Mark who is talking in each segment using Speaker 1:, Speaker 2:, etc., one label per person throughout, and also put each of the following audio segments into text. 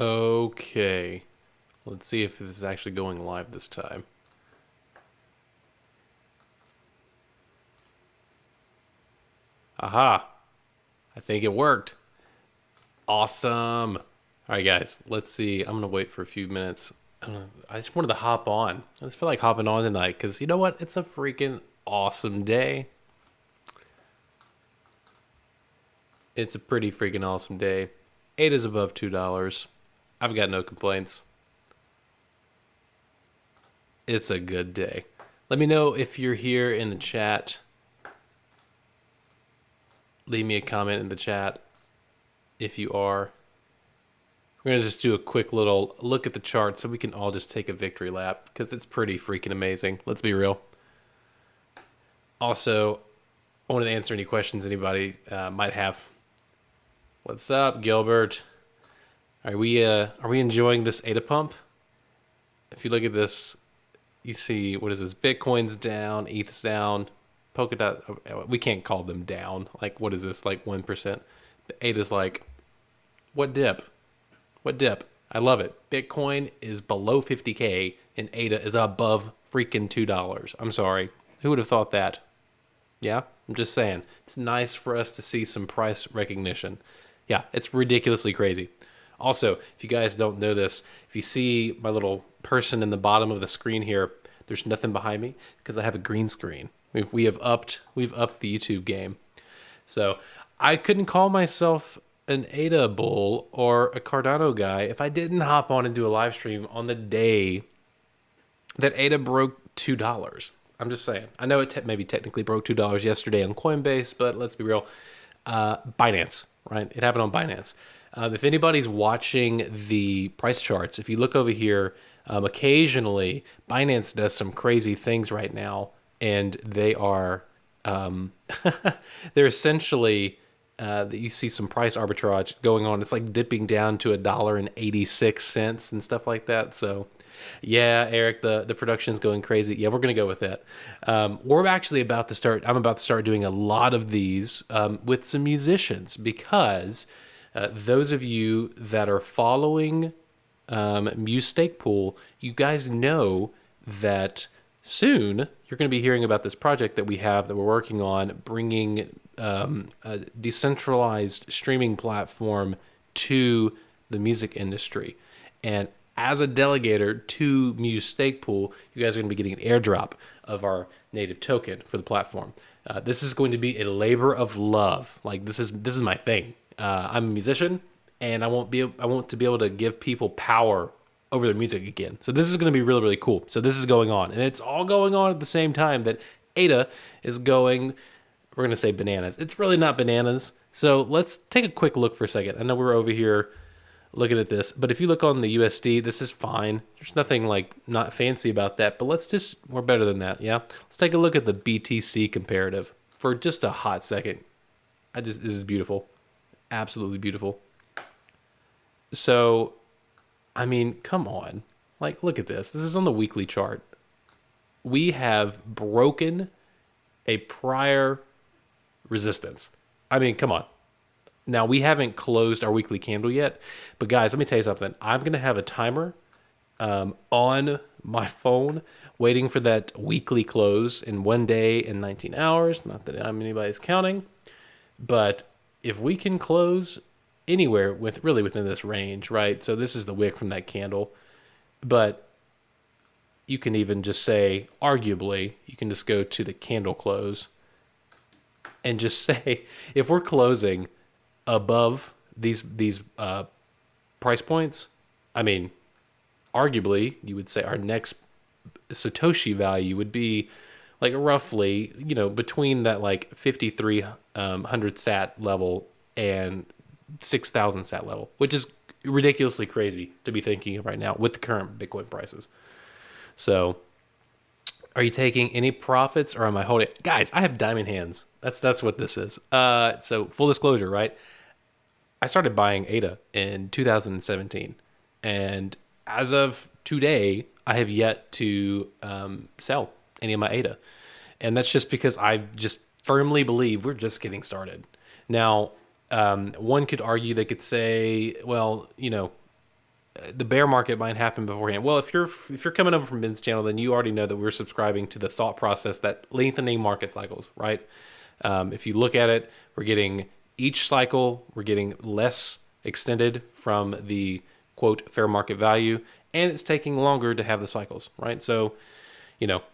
Speaker 1: Okay. Let's see if this is actually going live this time. Aha. I think it worked. Awesome. All right, guys. Let's see. I'm going to wait for a few minutes. I just wanted to hop on. I just feel like hopping on tonight because you know what? It's a freaking awesome day. It's a pretty freaking awesome day. 8 is above $2. I've got no complaints. It's a good day. Let me know if you're here in the chat. Leave me a comment in the chat if you are. We're going to just do a quick little look at the chart so we can all just take a victory lap because it's pretty freaking amazing. Let's be real. Also, I wanted to answer any questions anybody might have. What's up, Gilbert? Are we enjoying this ADA pump? If you look at this, you see, what is this? Bitcoin's down, ETH's down, Polkadot, we can't call them down. Like, what is this? Like 1%. ADA's like, what dip? What dip? I love it. Bitcoin is below 50K and ADA is above freaking $2. I'm sorry. Who would have thought that? Yeah, I'm just saying. It's nice for us to see some price recognition. Yeah, it's ridiculously crazy. Also, if you guys don't know this, if you see my little person in the bottom of the screen here, there's nothing behind me because I have a green screen. We've upped the YouTube game. So I couldn't call myself an ADA bull or a Cardano guy if I didn't hop on and do a live stream on the day that ADA broke $2. I'm just saying. I know it maybe technically broke $2 yesterday on Coinbase, but let's be real. Binance, right? It happened on Binance. If anybody's watching the price charts, if you look over here, occasionally Binance does some crazy things right now, and they are they're essentially that you see some price arbitrage going on. It's like dipping down to $1.86 and stuff like that. So yeah, Eric, the production's going crazy. Yeah, we're gonna go with that. We're actually about to start. I'm about to start doing a lot of these with some musicians because those of you that are following Muse Stake Pool, you guys know that soon you're going to be hearing about this project that we have that we're working on, bringing a decentralized streaming platform to the music industry. And as a delegator to Muse Stake Pool, you guys are going to be getting an airdrop of our native token for the platform. This is going to be a labor of love. Like this is my thing. I'm a musician, and I want to be able to give people power over their music again. So this is going to be really, really cool. So this is going on, and it's all going on at the same time that ADA is going. We're going to say bananas. It's really not bananas. So let's take a quick look for a second. I know we're over here looking at this, but if you look on the USD, this is fine. There's nothing like not fancy about that, but we're better than that. Yeah. Let's take a look at the BTC comparative for just a hot second. This is beautiful. Absolutely beautiful. So, I mean, come on. Like, look at this. This is on the weekly chart. We have broken a prior resistance. I mean, come on. Now, we haven't closed our weekly candle yet, but guys, let me tell you something. I'm going to have a timer on my phone waiting for that weekly close in 1 day and 19 hours. Not that anybody's counting, but if we can close anywhere within this range, right? So this is the wick from that candle, but you can even just say, arguably, you can just go to the candle close and just say, if we're closing above these price points, I mean, arguably, you would say our next Satoshi value would be like roughly, between that like 5,300 sat level and 6,000 sat level, which is ridiculously crazy to be thinking of right now with the current Bitcoin prices. So, are you taking any profits or am I holding? Guys, I have diamond hands. That's what this is. So full disclosure, right? I started buying ADA in 2017, and as of today, I have yet to sell any of my ADA. And that's just because I just firmly believe we're just getting started. Now, one could argue, they could say, well, the bear market might happen beforehand. Well, if you're coming over from Ben's channel, then you already know that we're subscribing to the thought process that lengthening market cycles, right? If you look at it, we're getting each cycle, we're getting less extended from the quote fair market value, and it's taking longer to have the cycles, right? So,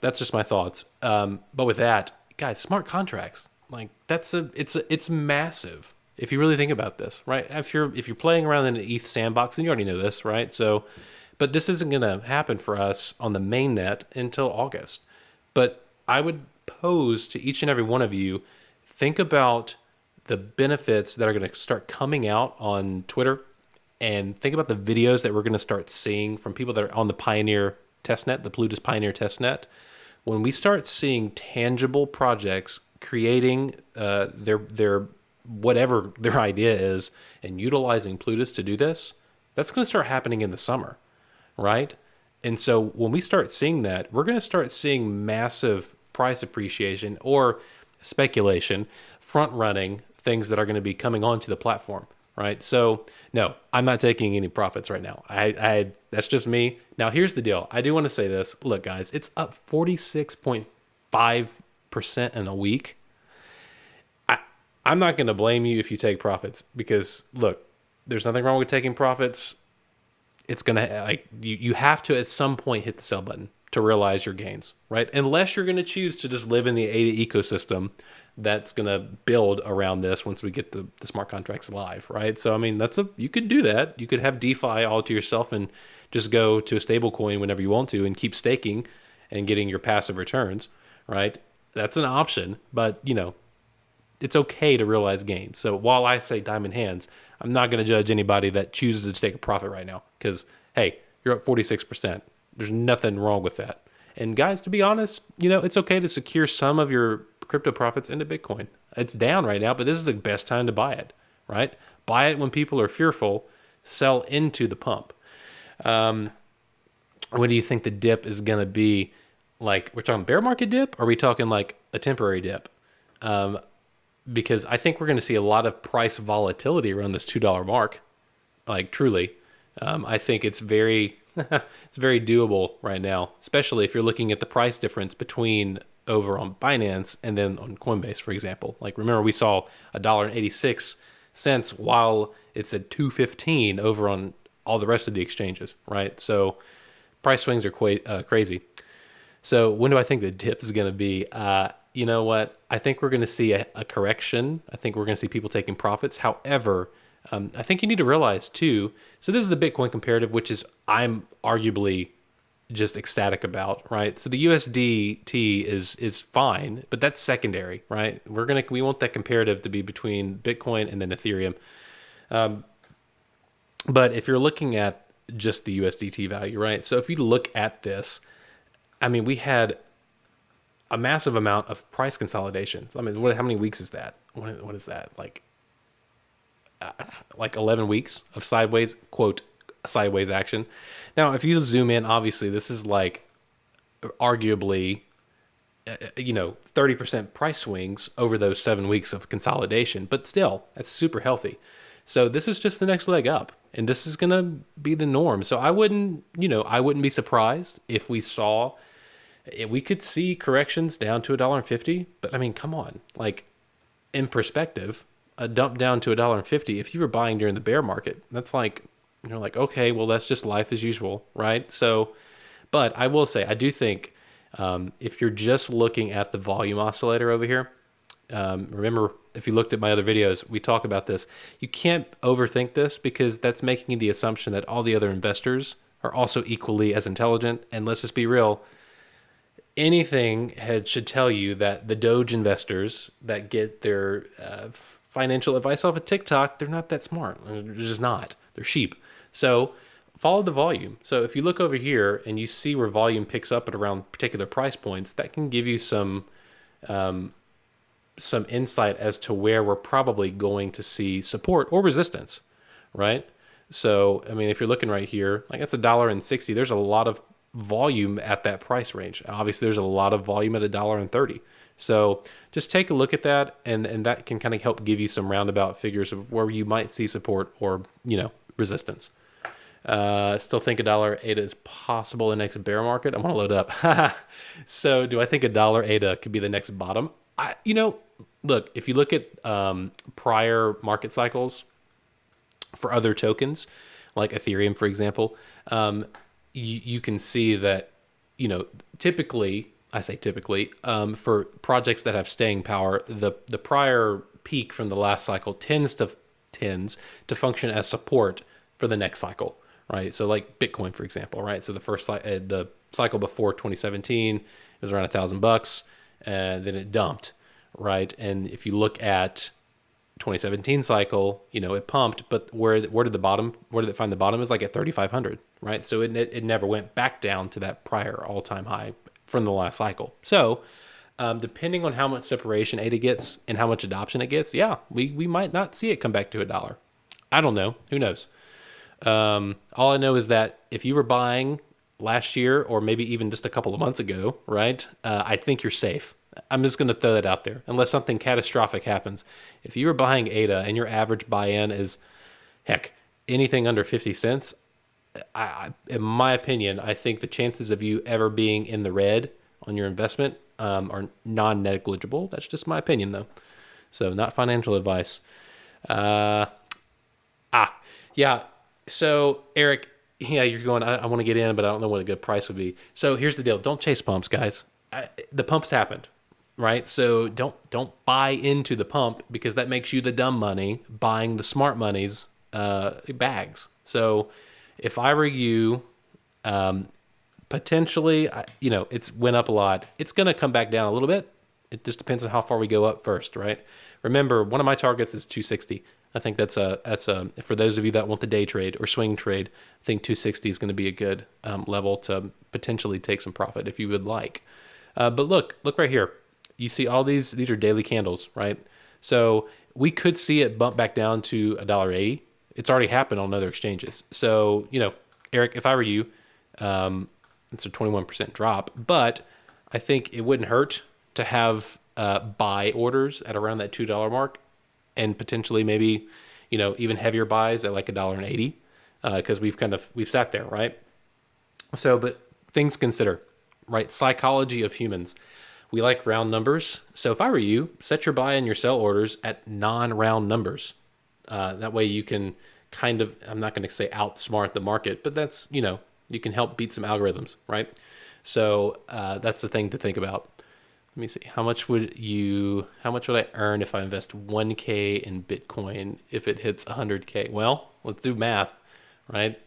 Speaker 1: that's just my thoughts. But with that, guys, smart contracts, like it's massive if you really think about this, right? If you're playing around in an ETH sandbox, then you already know this, right? So, but this isn't going to happen for us on the main net until August. But I would pose to each and every one of you, think about the benefits that are going to start coming out on Twitter, and think about the videos that we're going to start seeing from people that are on the Pioneer testnet, the Plutus Pioneer testnet. When we start seeing tangible projects creating their whatever their idea is and utilizing Plutus to do this, that's going to start happening in the summer, right? And so when we start seeing that, we're going to start seeing massive price appreciation or speculation, front running things that are going to be coming onto the platform, right? So no, I'm not taking any profits right now. I that's just me. Now here's the deal. I do want to say this. Look, guys, it's up 46.5% in a week. I'm not going to blame you if you take profits, because look, there's nothing wrong with taking profits. It's going to, like, you have to at some point hit the sell button to realize your gains, right? Unless you're going to choose to just live in the ADA ecosystem that's going to build around this once we get the smart contracts live, right? So, I mean, you could do that. You could have DeFi all to yourself and just go to a stable coin whenever you want to and keep staking and getting your passive returns, right? That's an option, but, it's okay to realize gains. So while I say diamond hands, I'm not going to judge anybody that chooses to take a profit right now, because, hey, you're up 46%. There's nothing wrong with that. And guys, to be honest, it's okay to secure some of your crypto profits into Bitcoin. It's down right now, but this is the best time to buy it, right? Buy it when people are fearful, sell into the pump. When do you think the dip is going to be? Like, we're talking bear market dip? Or are we talking like a temporary dip? Because I think we're going to see a lot of price volatility around this $2 mark. Like, truly. I think it's very it's very doable right now, especially if you're looking at the price difference between over on Binance and then on Coinbase, for example. Like, remember, we saw $1.86 while it's at $2.15 over on all the rest of the exchanges, right? So price swings are quite crazy. So when do I think the dip is going to be? You know what? I think we're going to see a correction. I think we're going to see people taking profits. However, I think you need to realize too, so this is the Bitcoin comparative, which is I'm arguably just ecstatic about, right? So the USDT is fine, but that's secondary, right? We want that comparative to be between Bitcoin and then Ethereum. But if you're looking at just the USDT value, right? So if you look at this, I mean, we had a massive amount of price consolidation. I mean, how many weeks is that? What is that? Like 11 weeks of sideways action. Now, if you zoom in, obviously this is like arguably 30% price swings over those 7 weeks of consolidation, but still, that's super healthy. So this is just the next leg up, and this is going to be the norm. So I wouldn't be surprised if we could see corrections down to $1.50, but I mean, come on, like, in perspective, a dump down to $1.50, if you were buying during the bear market, that's like, okay, well, that's just life as usual, right? So, but I will say, I do think if you're just looking at the volume oscillator over here, remember, if you looked at my other videos, we talk about this. You can't overthink this, because that's making the assumption that all the other investors are also equally as intelligent. And let's just be real, anything should tell you that the Doge investors that get their financial advice off of TikTok, they're not that smart. They're just not. They're sheep. So follow the volume. So if you look over here and you see where volume picks up at around particular price points, that can give you some insight as to where we're probably going to see support or resistance, right? So, I mean, if you're looking right here, like, that's $1.60. There's a lot of volume at that price range. Obviously, there's a lot of volume at $1.30. So just take a look at that, and that can kind of help give you some roundabout figures of where you might see support or resistance. Still think a dollar ADA is possible in the next bear market. I'm gonna load up. So, do I think a dollar ADA could be the next bottom? Look, if you look at prior market cycles for other tokens, like Ethereum, for example, you can see that, typically, I say typically, for projects that have staying power, the prior peak from the last cycle tends to function as support for the next cycle, right? So like Bitcoin, for example, right? So the cycle before 2017 was around $1,000, and then it dumped, right? And if you look at 2017 cycle, it pumped, but where did it find the bottom? Is like at 3,500, right? So it never went back down to that prior all-time high from the last cycle. So depending on how much separation ADA gets and how much adoption it gets, yeah, we might not see it come back to a dollar. I don't know. Who knows? All I know is that if you were buying last year or maybe even just a couple of months ago, right, I think you're safe. I'm just going to throw that out there, unless something catastrophic happens. If you were buying ADA and your average buy-in is, heck, anything under 50 cents, in my opinion, I think the chances of you ever being in the red on your investment are non-negligible. That's just my opinion, though. So not financial advice. Yeah. So Eric, yeah, you're going, I want to get in, but I don't know what a good price would be. So here's the deal. Don't chase pumps, guys. The pumps happened, right? So don't buy into the pump, because that makes you the dumb money buying the smart money's bags. So if I were you, potentially, it's went up a lot. It's going to come back down a little bit. It just depends on how far we go up first, right? Remember, one of my targets is 260. I think that's for those of you that want the day trade or swing trade, I think 260 is going to be a good level to potentially take some profit if you would like. But look right here. You see all these are daily candles, right? So we could see it bump back down to $1.80. It's already happened on other exchanges. So, Eric, if I were you, it's a 21% drop, but I think it wouldn't hurt to have buy orders at around that $2 mark, and potentially maybe, even heavier buys at like $1.80, because we've sat there, right? So, but things consider, right? Psychology of humans. We like round numbers. So if I were you, set your buy and your sell orders at non-round numbers. That way you can kind of, I'm not going to say outsmart the market, but that's, you can help beat some algorithms, right? So that's the thing to think about. Let me see. How much would I earn if I invest 1K in Bitcoin if it hits 100K? Well, let's do math, right?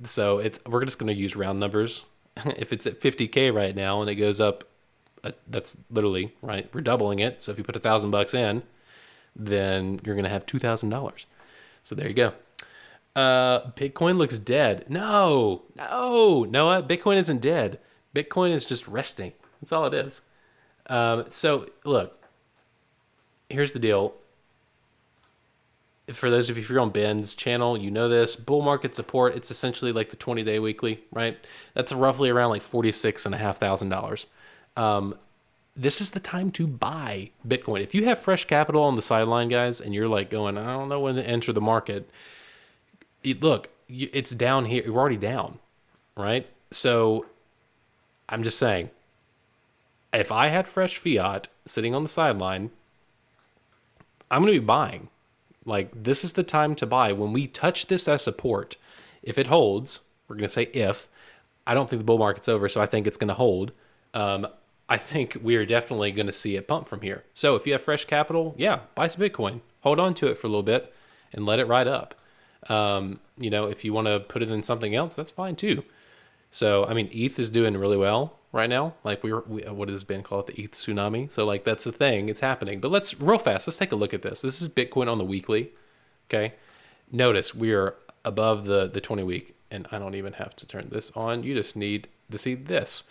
Speaker 1: So we're just going to use round numbers. If it's at 50K right now and it goes up, that's literally, right, we're doubling it. So if you put $1,000 in, then you're going to have $2,000. So there you go. Bitcoin looks dead. No, Noah, Bitcoin isn't dead. Bitcoin is just resting. That's all it is. So look, here's the deal. For those of you, if you're on Ben's channel, you know this. Bull market support, it's essentially like the 20-day weekly, right? That's roughly around like $46,500. This is the time to buy Bitcoin. If you have fresh capital on the sideline, guys, and you're like going, I don't know when to enter the market. Look, it's down here. We're already down, right? So I'm just saying, if I had fresh fiat sitting on the sideline, I'm going to be buying. Like, this is the time to buy. When we touch this as support, if it holds, we're going to say if, I don't think the bull market's over, so I think it's going to hold. I think we are definitely going to see it pump from here. So if you have fresh capital, yeah, buy some Bitcoin. Hold on to it for a little bit and let it ride up. If you want to put it in something else, that's fine too. So, I mean, ETH is doing really well right now. Like what has been called the ETH tsunami. So like, that's the thing, it's happening. But let's take a look at this. This is Bitcoin on the weekly. Okay. Notice we are above the 20 week, and I don't even have to turn this on. You just need to see this.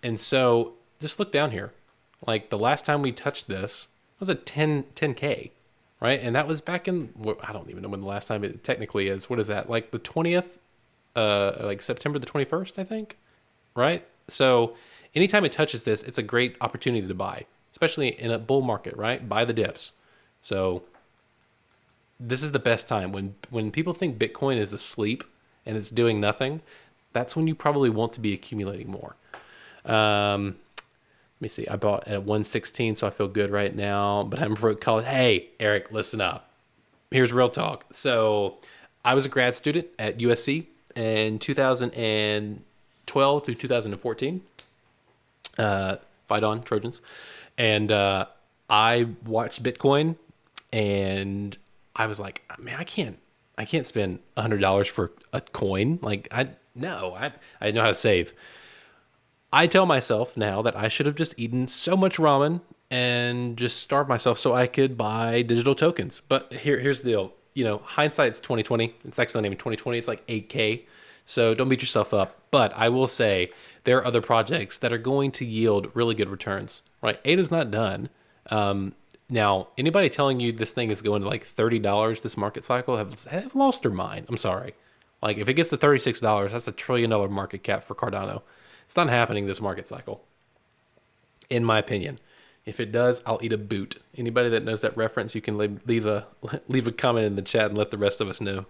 Speaker 1: And so just look down here. Like the last time we touched this was a 10K, right? And that was back in, I don't even know when the last time it technically is. What is that? Like the 20th, like September the 21st, I think, right? So anytime it touches this, it's a great opportunity to buy, especially in a bull market, right? Buy the dips. So this is the best time when people think Bitcoin is asleep and it's doing nothing, that's when you probably want to be accumulating more. Let me see. I bought at 116, so I feel good right now, but I'm for college. Hey, Eric, listen up. Here's real talk. So I was a grad student at USC in 2012 through 2014. Fight on, Trojans. And I watched Bitcoin, and I was like, man, I can't spend $100 for a coin. Like, I know how to save. I tell myself now that I should have just eaten so much ramen and just starved myself so I could buy digital tokens. But here's the deal. You know, hindsight's 2020. It's actually not even 2020. It's like 8K. So don't beat yourself up. But I will say there are other projects that are going to yield really good returns. Right? ADA's not done. Now, anybody telling you this thing is going to like $30 this market cycle have lost their mind. I'm sorry. Like, if it gets to $36, that's $1 trillion market cap for Cardano. It's not happening this market cycle, in my opinion. If it does, I'll eat a boot. Anybody that knows that reference, you can leave a comment in the chat and let the rest of us know.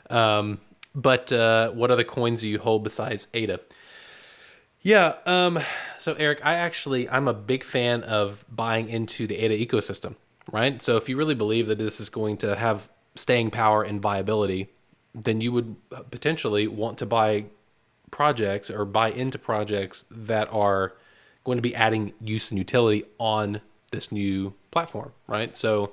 Speaker 1: But what other coins do you hold besides ADA? Yeah, so Eric, I'm a big fan of buying into the ADA ecosystem, right? So if you really believe that this is going to have staying power and viability, then you would potentially want to buy projects or buy into projects that are going to be adding use and utility on this new platform, right? So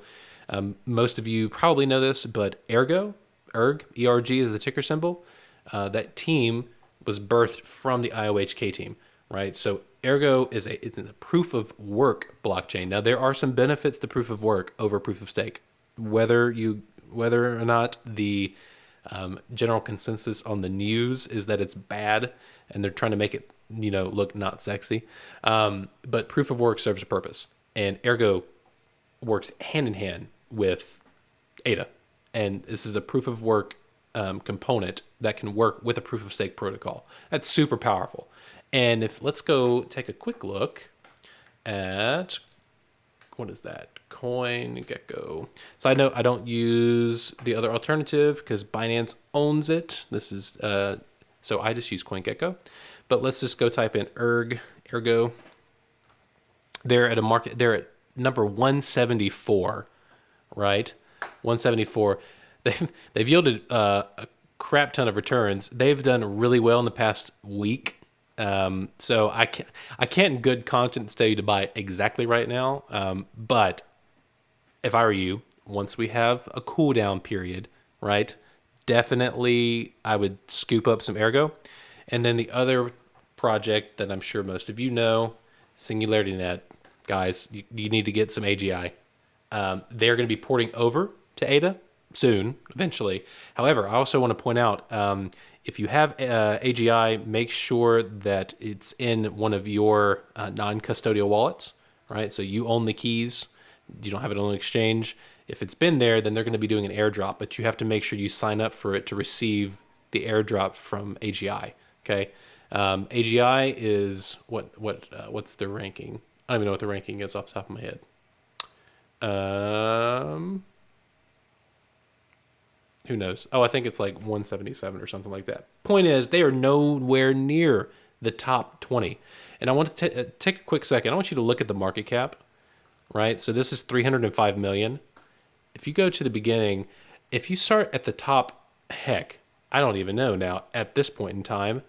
Speaker 1: most of you probably know this, but ERG is the ticker symbol. That team was birthed from the IOHK team, right? So Ergo it's a proof of work blockchain. Now, there are some benefits to proof of work over proof of stake. Whether or not the general consensus on the news is that it's bad and they're trying to make it, look not sexy. But proof of work serves a purpose, and Ergo works hand in hand with ADA. And this is a proof of work component that can work with a proof of stake protocol. That's super powerful. And let's go take a quick look at, what is that? CoinGecko. So I know I don't use the other alternative because Binance owns it. This is so I just use CoinGecko. But let's just go type in Ergo. They're at number 174, right? 174. They've yielded a crap ton of returns. They've done really well in the past week. So I can't in good conscience tell you to buy exactly right now. But if I were you, once we have a cool down period, right, definitely I would scoop up some Ergo. And then the other project that I'm sure most of you know, SingularityNet, guys, you need to get some AGI. They're going to be porting over to ADA soon, eventually. However, I also want to point out, if you have AGI, make sure that it's in one of your non-custodial wallets, right? So you own the keys. You don't have it on an exchange. If it's been there, then they're going to be doing an airdrop, but you have to make sure you sign up for it to receive the airdrop from AGI. Okay, AGI is what's their ranking? I don't even know what the ranking is off the top of my head. Who knows? Oh, I think it's like 177 or something like that. Point is, they are nowhere near the top 20. And I want to take a quick second. I want you to look at the market cap, right? So this is 305 million. If you go to the beginning, if you start at the top, heck, I don't even know now at this point in time.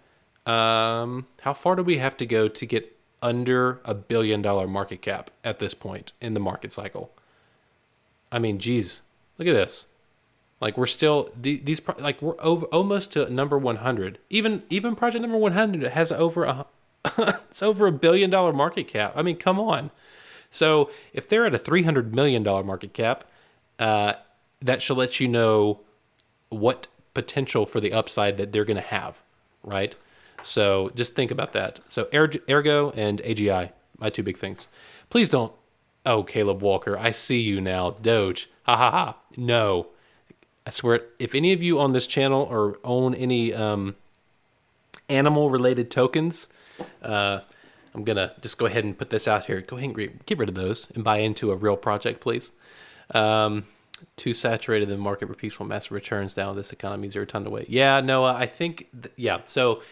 Speaker 1: How far do we have to go to get under $1 billion market cap at this point in the market cycle? I mean, geez, look at this. Like, we're still we're over almost to number 100. Even project number 100 has it's over $1 billion market cap. I mean, come on. So if they're at a $300 million market cap, that should let you know what potential for the upside that they're going to have, right? So just think about that. So Ergo and AGI, my two big things. Please don't. Oh, Caleb Walker, I see you now. Doge. Ha ha ha. No. I swear, if any of you on this channel or own any animal-related tokens, I'm going to just go ahead and put this out here. Go ahead and get rid of those and buy into a real project, please. Too saturated in the market where peaceful massive returns down this economy zero ton away. Yeah, Noah, I think, yeah. So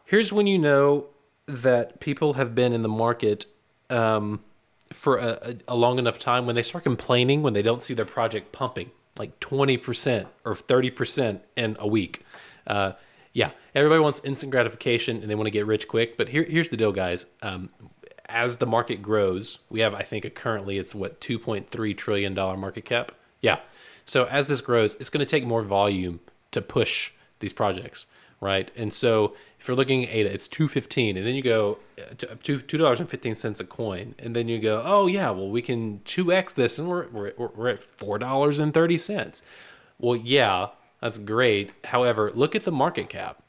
Speaker 1: here's when you know that people have been in the market for a long enough time when they start complaining when they don't see their project pumping like 20% or 30% in a week. Uh, yeah, everybody wants instant gratification and they want to get rich quick. But here's the deal, guys. As the market grows, we have, I think, currently it's what, $2.3 trillion market cap. Yeah. So as this grows, it's going to take more volume to push these projects, right? And so if you're looking at ADA, it's 215, and then you go to $2.15 a coin, and then you go, oh yeah, well we can 2x this, and we're at $4.30. Well, yeah, that's great. However, look at the market cap.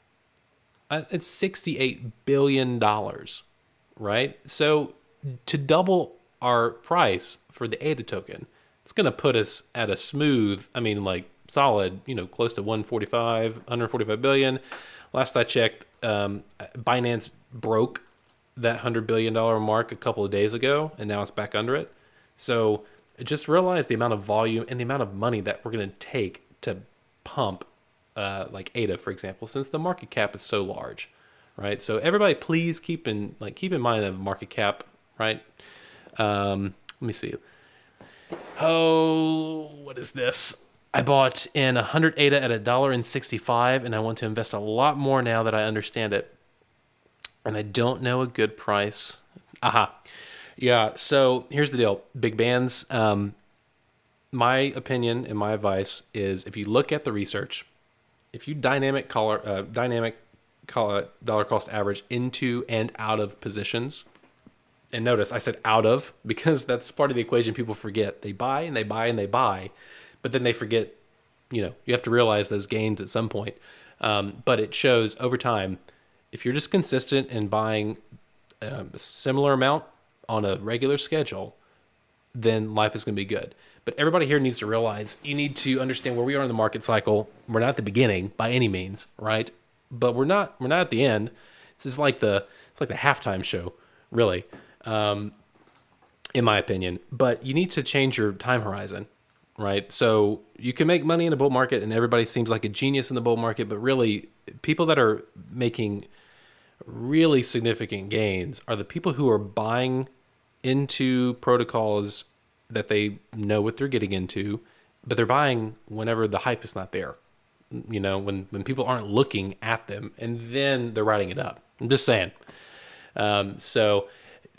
Speaker 1: It's $68 billion, right? So to double our price for the ADA token, it's going to put us at a smooth, I mean, like solid, close to 145 billion. Last I checked, Binance broke that $100 billion mark a couple of days ago, and now it's back under it. So just realize the amount of volume and the amount of money that we're going to take to pump like ADA, for example, since the market cap is so large, right? So everybody, please keep in mind the market cap, right? Let me see. Oh, what is this? I bought in 100 ADA at $1.65, and I want to invest a lot more now that I understand it. And I don't know a good price. Aha. Yeah, so here's the deal. Big bands, my opinion and my advice is if you look at the research, if you dynamic dollar cost average into and out of positions, and notice I said out of because that's part of the equation people forget. They buy and they buy and they buy, but then they forget, you have to realize those gains at some point. But it shows over time, if you're just consistent in buying a similar amount on a regular schedule, then life is going to be good. But everybody here needs to realize you need to understand where we are in the market cycle. We're not at the beginning by any means, right? But we're not at the end. This is like the halftime show, really, in my opinion. But you need to change your time horizon, right? So you can make money in a bull market, and everybody seems like a genius in the bull market, but really, people that are making really significant gains are the people who are buying into protocols that they know what they're getting into, but they're buying whenever the hype is not there. When people aren't looking at them, and then they're writing it up. I'm just saying. So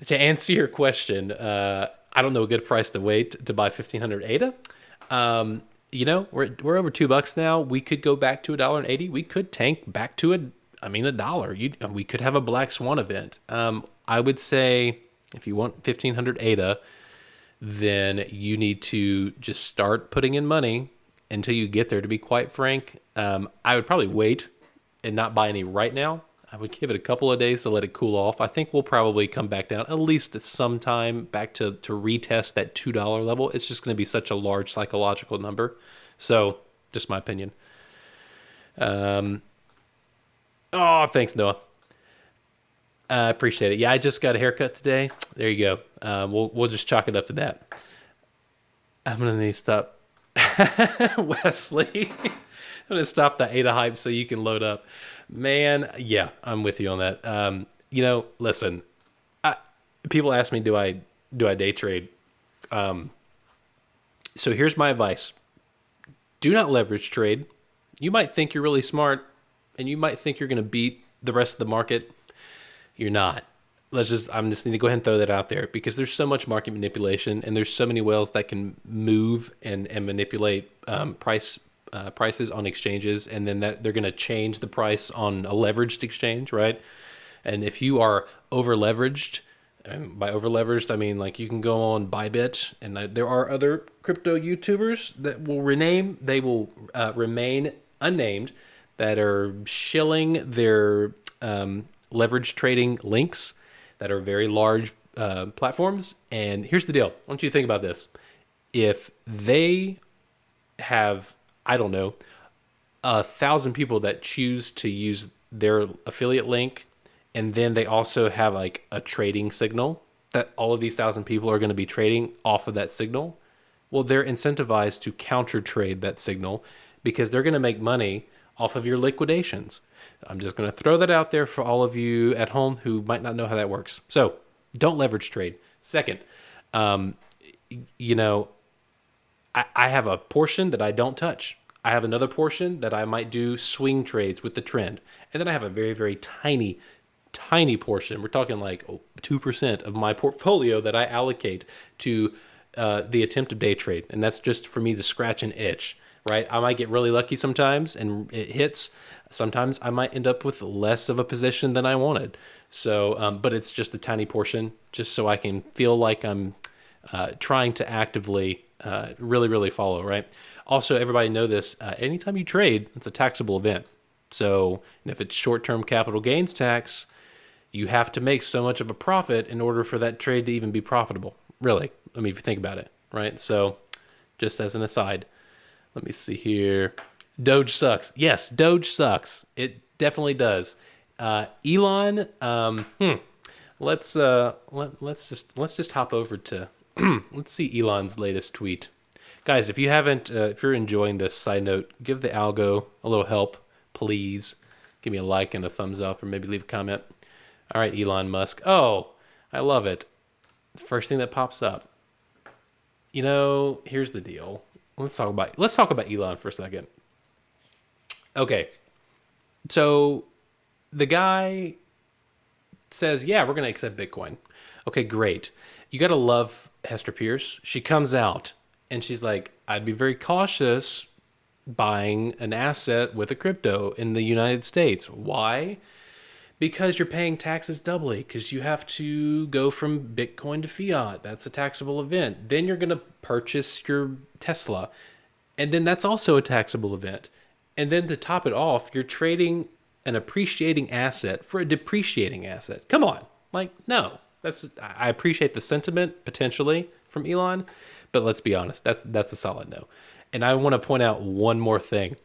Speaker 1: to answer your question, I don't know a good price to wait to buy 1500 ADA. We're over $2 now. We could go back to $1.80. We could tank back to $1. We could have a black swan event. I would say if you want 1500 ADA, then you need to just start putting in money until you get there. To be quite frank, I would probably wait and not buy any right now. I would give it a couple of days to let it cool off. I think we'll probably come back down at least at some time back to retest that $2 level. It's just going to be such a large psychological number. So just my opinion. Oh, thanks, Noah. I appreciate it. Yeah, I just got a haircut today. There you go. We'll just chalk it up to that. I'm gonna need to stop, Wesley. I'm gonna stop the ADA hype so you can load up. Man, yeah, I'm with you on that. Listen, people ask me, do I day trade? So here's my advice: do not leverage trade. You might think you're really smart, and you might think you're gonna beat the rest of the market. You're not. I'm just need to go ahead and throw that out there because there's so much market manipulation and there's so many whales that can move and manipulate prices on exchanges, and then that they're going to change the price on a leveraged exchange, right? And if you are over leveraged, and by over leveraged I mean like you can go on Bybit, and there are other crypto YouTubers that will remain unnamed that are shilling their leverage trading links that are very large platforms. And here's the deal. I want you to think about this. If they have, I don't know, 1,000 people that choose to use their affiliate link, and then they also have like a trading signal that all of these 1,000 people are going to be trading off of that signal, Well, they're incentivized to counter trade that signal because they're going to make money off of your liquidations. I'm just going to throw that out there for all of you at home who might not know how that works. So don't leverage trade. Second, um, you know, I have a portion that I don't touch. I have another portion that I might do swing trades with the trend. And then I have a very, very tiny portion. We're talking like 2% of my portfolio that I allocate to the attempted day trade. And that's just for me to scratch an itch, right? I might get really lucky sometimes and it hits. Sometimes I might end up with less of a position than I wanted. So, but it's just a tiny portion, just so I can feel like I'm trying to actively really follow, right? Also, everybody know this, anytime you trade, it's a taxable event. So and if it's short-term capital gains tax, you have to make so much of a profit in order for that trade to even be profitable. Really, I mean, if you think about it, right? So just as an aside, let me see here. Doge sucks. Yes, Doge sucks. It definitely does. Elon, let's just hop over to let's see Elon's latest tweet. Guys, if you haven't, if you're enjoying this, side note, give the algo a little help, please. Give me a like and a thumbs up, or maybe leave a comment. All right, Elon Musk. Oh, I love it. First thing that pops up. You know, here's the deal. Let's talk about Elon for a second. Okay, so the guy says, "Yeah, we're going to accept Bitcoin." Okay, great. You got to love Hester Pierce. She comes out and she's like, "I'd be very cautious buying an asset with a crypto in the United States. Why? Because you're paying taxes doubly because you have to go from Bitcoin to fiat. That's a taxable event. Then you're going to purchase your Tesla. And then that's also a taxable event. And then to top it off, you're trading an appreciating asset for a depreciating asset. Come on. Like, no. I appreciate the sentiment potentially from Elon, but let's be honest, that's a solid no. And I want to point out one more thing.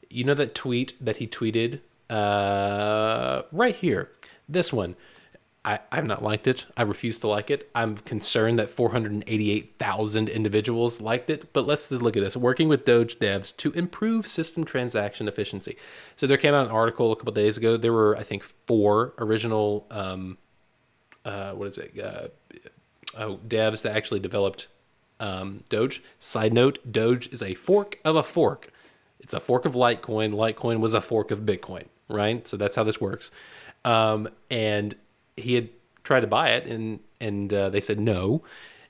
Speaker 1: You know that tweet that he tweeted right here, this one. I've not liked it. I refuse to like it. I'm concerned that 488,000 individuals liked it. But let's just look at this. Working with Doge devs to improve system transaction efficiency. So there came out an article a couple of days ago. There were, I think, 4 original devs that actually developed Doge. Side note, Doge is a fork of a fork. It's a fork of Litecoin. Litecoin was a fork of Bitcoin, right? So that's how this works. And he had tried to buy it, and they said no.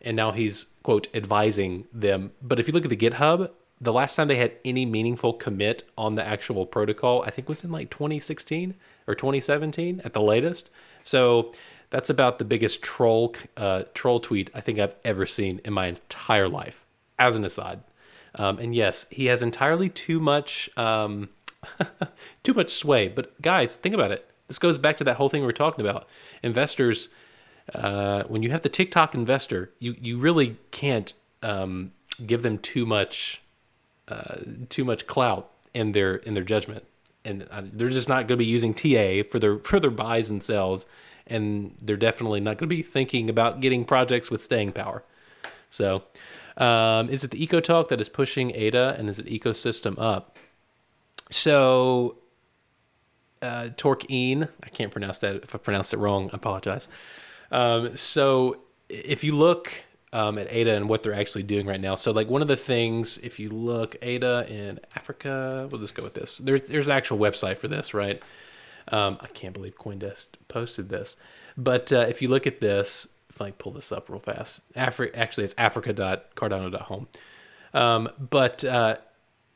Speaker 1: And now he's, quote, advising them. But if you look at the GitHub, the last time they had any meaningful commit on the actual protocol, I think was in like 2016 or 2017 at the latest. So that's about the biggest troll tweet I think I've ever seen in my entire life, as an aside. And yes, he has entirely too much too much sway. But guys, think about it. This goes back to that whole thing we were talking about. Investors, when you have the TikTok investor, you really can't give them too much clout in their judgment, and they're just not going to be using TA for their buys and sells, and they're definitely not going to be thinking about getting projects with staying power. So, is it the Eco Talk that is pushing ADA, and is it ecosystem up? So, Torqueen, I can't pronounce that. If I pronounced it wrong, I apologize. So if you look at ADA and what they're actually doing right now, so like one of the things, if you look ADA in Africa, we'll just go with this. There's an actual website for this, right? I can't believe CoinDesk posted this, but if you look at this, if I pull this up real fast, actually it's africa.cardano.home.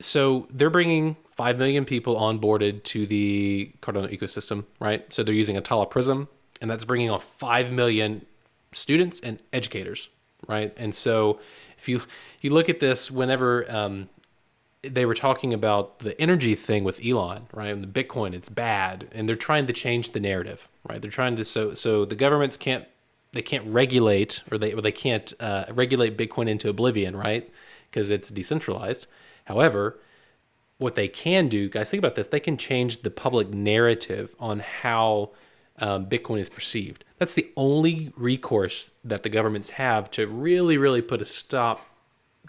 Speaker 1: So they're bringing 5 million people onboarded to the Cardano ecosystem, right? So they're using Atala Prism, and that's bringing on 5 million students and educators, right? And so if you look at this, whenever they were talking about the energy thing with Elon, right? And the Bitcoin, it's bad, and they're trying to change the narrative, right? They're trying to so the governments can't regulate, or they can't regulate Bitcoin into oblivion, right? Because it's decentralized. However, what they can do, guys, think about this. They can change the public narrative on how Bitcoin is perceived. That's the only recourse that the governments have to really, really put a stop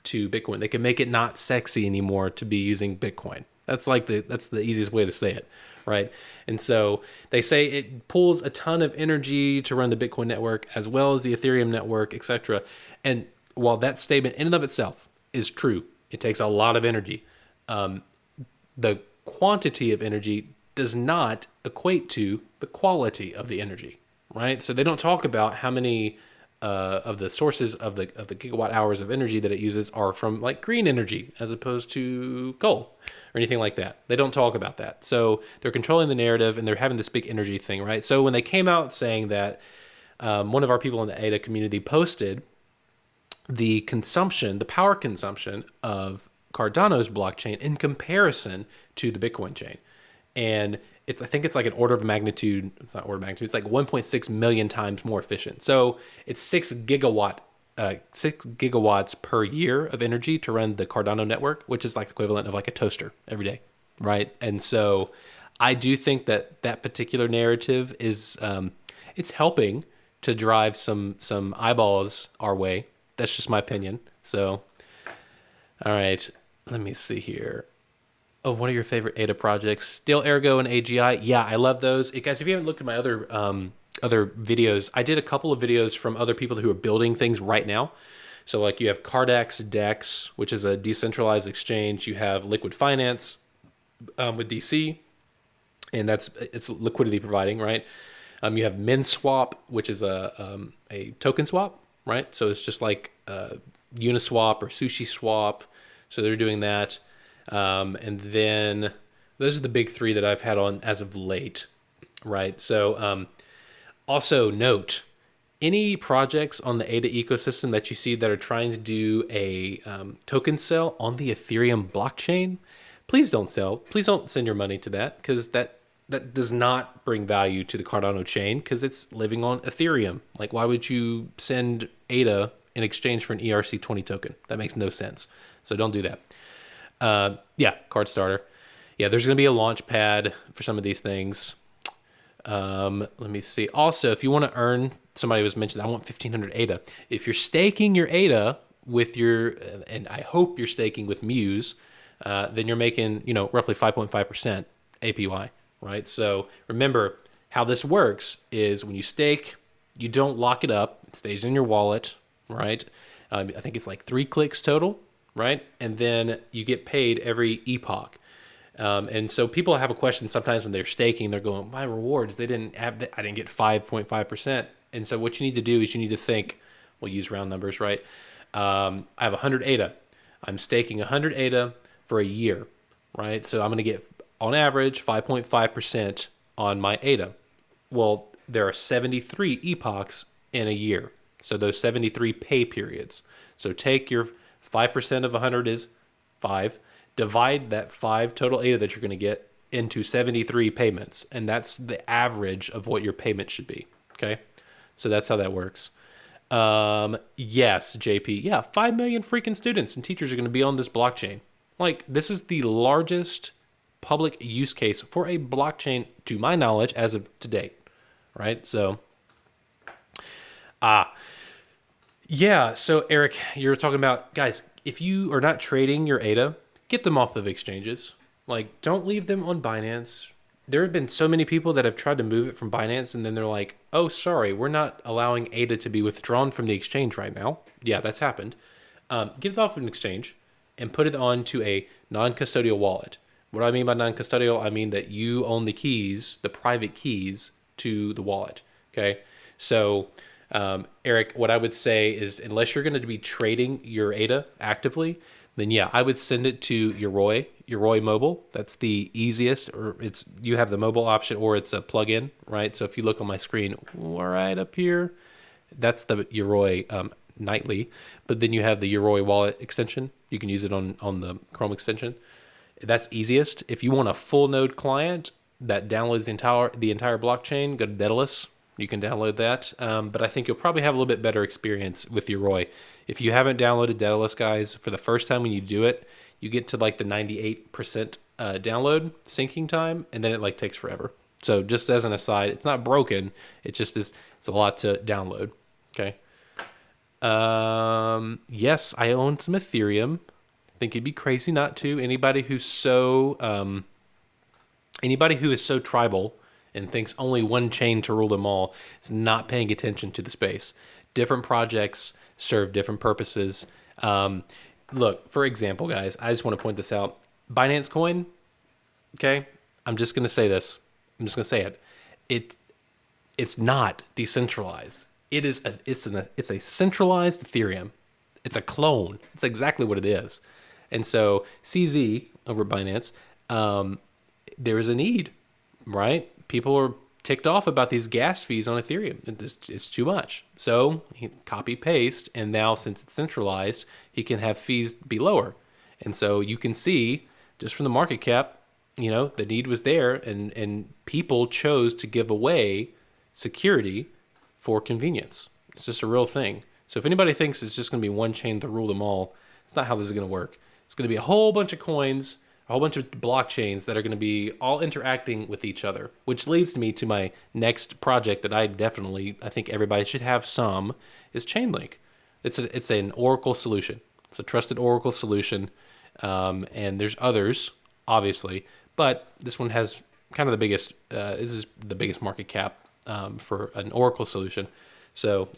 Speaker 1: to Bitcoin. They can make it not sexy anymore to be using Bitcoin. That's the easiest way to say it, right? And so they say it pulls a ton of energy to run the Bitcoin network as well as the Ethereum network, etc. And while that statement in and of itself is true, it takes a lot of energy. The quantity of energy does not equate to the quality of the energy, right? So they don't talk about how many of the sources of the gigawatt hours of energy that it uses are from like green energy as opposed to coal or anything like that. They don't talk about that. So they're controlling the narrative and they're having this big energy thing, right? So when they came out saying that, one of our people in the ADA community posted the power consumption of Cardano's blockchain in comparison to the Bitcoin chain. And I think it's like an order of magnitude. It's not order of magnitude. It's like 1.6 million times more efficient. So it's 6 gigawatts per year of energy to run the Cardano network, which is like equivalent of like a toaster every day, right? And so I do think that particular narrative is it's helping to drive some eyeballs our way. That's just my opinion. So, all right, let me see here. Oh, one of your favorite ADA projects, Still Ergo and AGI. Yeah, I love those. Guys, if you haven't looked at my other videos, I did a couple of videos from other people who are building things right now. So like you have Cardax Dex, which is a decentralized exchange. You have Liquid Finance with DC, and it's liquidity providing, right? You have MinSwap, which is a token swap, right? So it's just like Uniswap or SushiSwap. So they're doing that. And then those are the big three that I've had on as of late, right? So also note, any projects on the ADA ecosystem that you see that are trying to do a token sell on the Ethereum blockchain, please don't sell. Please don't send your money to that, because that does not bring value to the Cardano chain because it's living on Ethereum. Like, why would you send ADA in exchange for an ERC20 token? That makes no sense. So don't do that. Yeah, card starter. Yeah, there's going to be a launch pad for some of these things. Let me see. Also, if you want to earn, somebody was mentioned, I want 1,500 ADA. If you're staking your ADA with and I hope you're staking with Muse, then you're making, roughly 5.5% APY, right? So remember how this works is when you stake, you don't lock it up. It stays in your wallet, right? I think it's like 3 clicks total, right? And then you get paid every epoch. And so people have a question sometimes when they're staking, they're going, my rewards, I didn't get 5.5%. And so what you need to do is you need to think, we'll use round numbers, right? I have 100 ADA. I'm staking 100 ADA for a year, right? So I'm going to get, on average, 5.5% on my ADA. Well, there are 73 epochs in a year. So those 73 pay periods. So take your 5% of 100 is 5. Divide that 5 total ADA that you're going to get into 73 payments. And that's the average of what your payment should be. Okay? So that's how that works. Yes, JP. Yeah, 5 million freaking students and teachers are going to be on this blockchain. Like, this is the largest public use case for a blockchain, to my knowledge, as of to date. Right? So, yeah. So, Eric, you're talking about, guys, if you are not trading your ADA, get them off of exchanges. Like, don't leave them on Binance. There have been so many people that have tried to move it from Binance, and then they're like, oh, sorry, we're not allowing ADA to be withdrawn from the exchange right now. Yeah, that's happened. Get it off of an exchange and put it onto a non-custodial wallet. What do I mean by non-custodial? I mean that you own the keys, the private keys to the wallet. Okay? So, Eric, what I would say is, unless you're going to be trading your ADA actively, then yeah, I would send it to Yoroi Mobile. That's the easiest, or you have the mobile option, or it's a plugin, right? So if you look on my screen right up here, that's the Yoroi Nightly. But then you have the Yoroi Wallet extension. You can use it on the Chrome extension. That's easiest. If you want a full node client that downloads the entire blockchain, go to Daedalus. You can download that. But I think you'll probably have a little bit better experience with Yoroi. If you haven't downloaded Daedalus, guys, for the first time when you do it, you get to like the 98% download syncing time, and then it like takes forever. So just as an aside, it's not broken. It just is. It's a lot to download. Okay. Yes, I own some Ethereum. I think it'd be crazy not to. Anybody who is so tribal and thinks only one chain to rule them all is not paying attention to the space. Different projects serve different purposes. Look, for example, guys, I just want to point this out. Binance Coin, okay? I'm just going to say this. I'm just going to say it. It it's not decentralized. It's a centralized Ethereum. It's a clone. It's exactly what it is. And so CZ over Binance, there is a need, right? People are ticked off about these gas fees on Ethereum. It's too much. So he copy paste, and now since it's centralized, he can have fees be lower. And so you can see just from the market cap, the need was there, and people chose to give away security for convenience. It's just a real thing. So if anybody thinks it's just going to be one chain to rule them all, it's not how this is going to work. It's going to be a whole bunch of coins, a whole bunch of blockchains that are going to be all interacting with each other, which leads me to my next project that I think everybody should have some, is Chainlink. It's an Oracle solution. It's a trusted Oracle solution, and there's others, obviously, but this one has kind of the biggest. This is the biggest market cap for an Oracle solution. So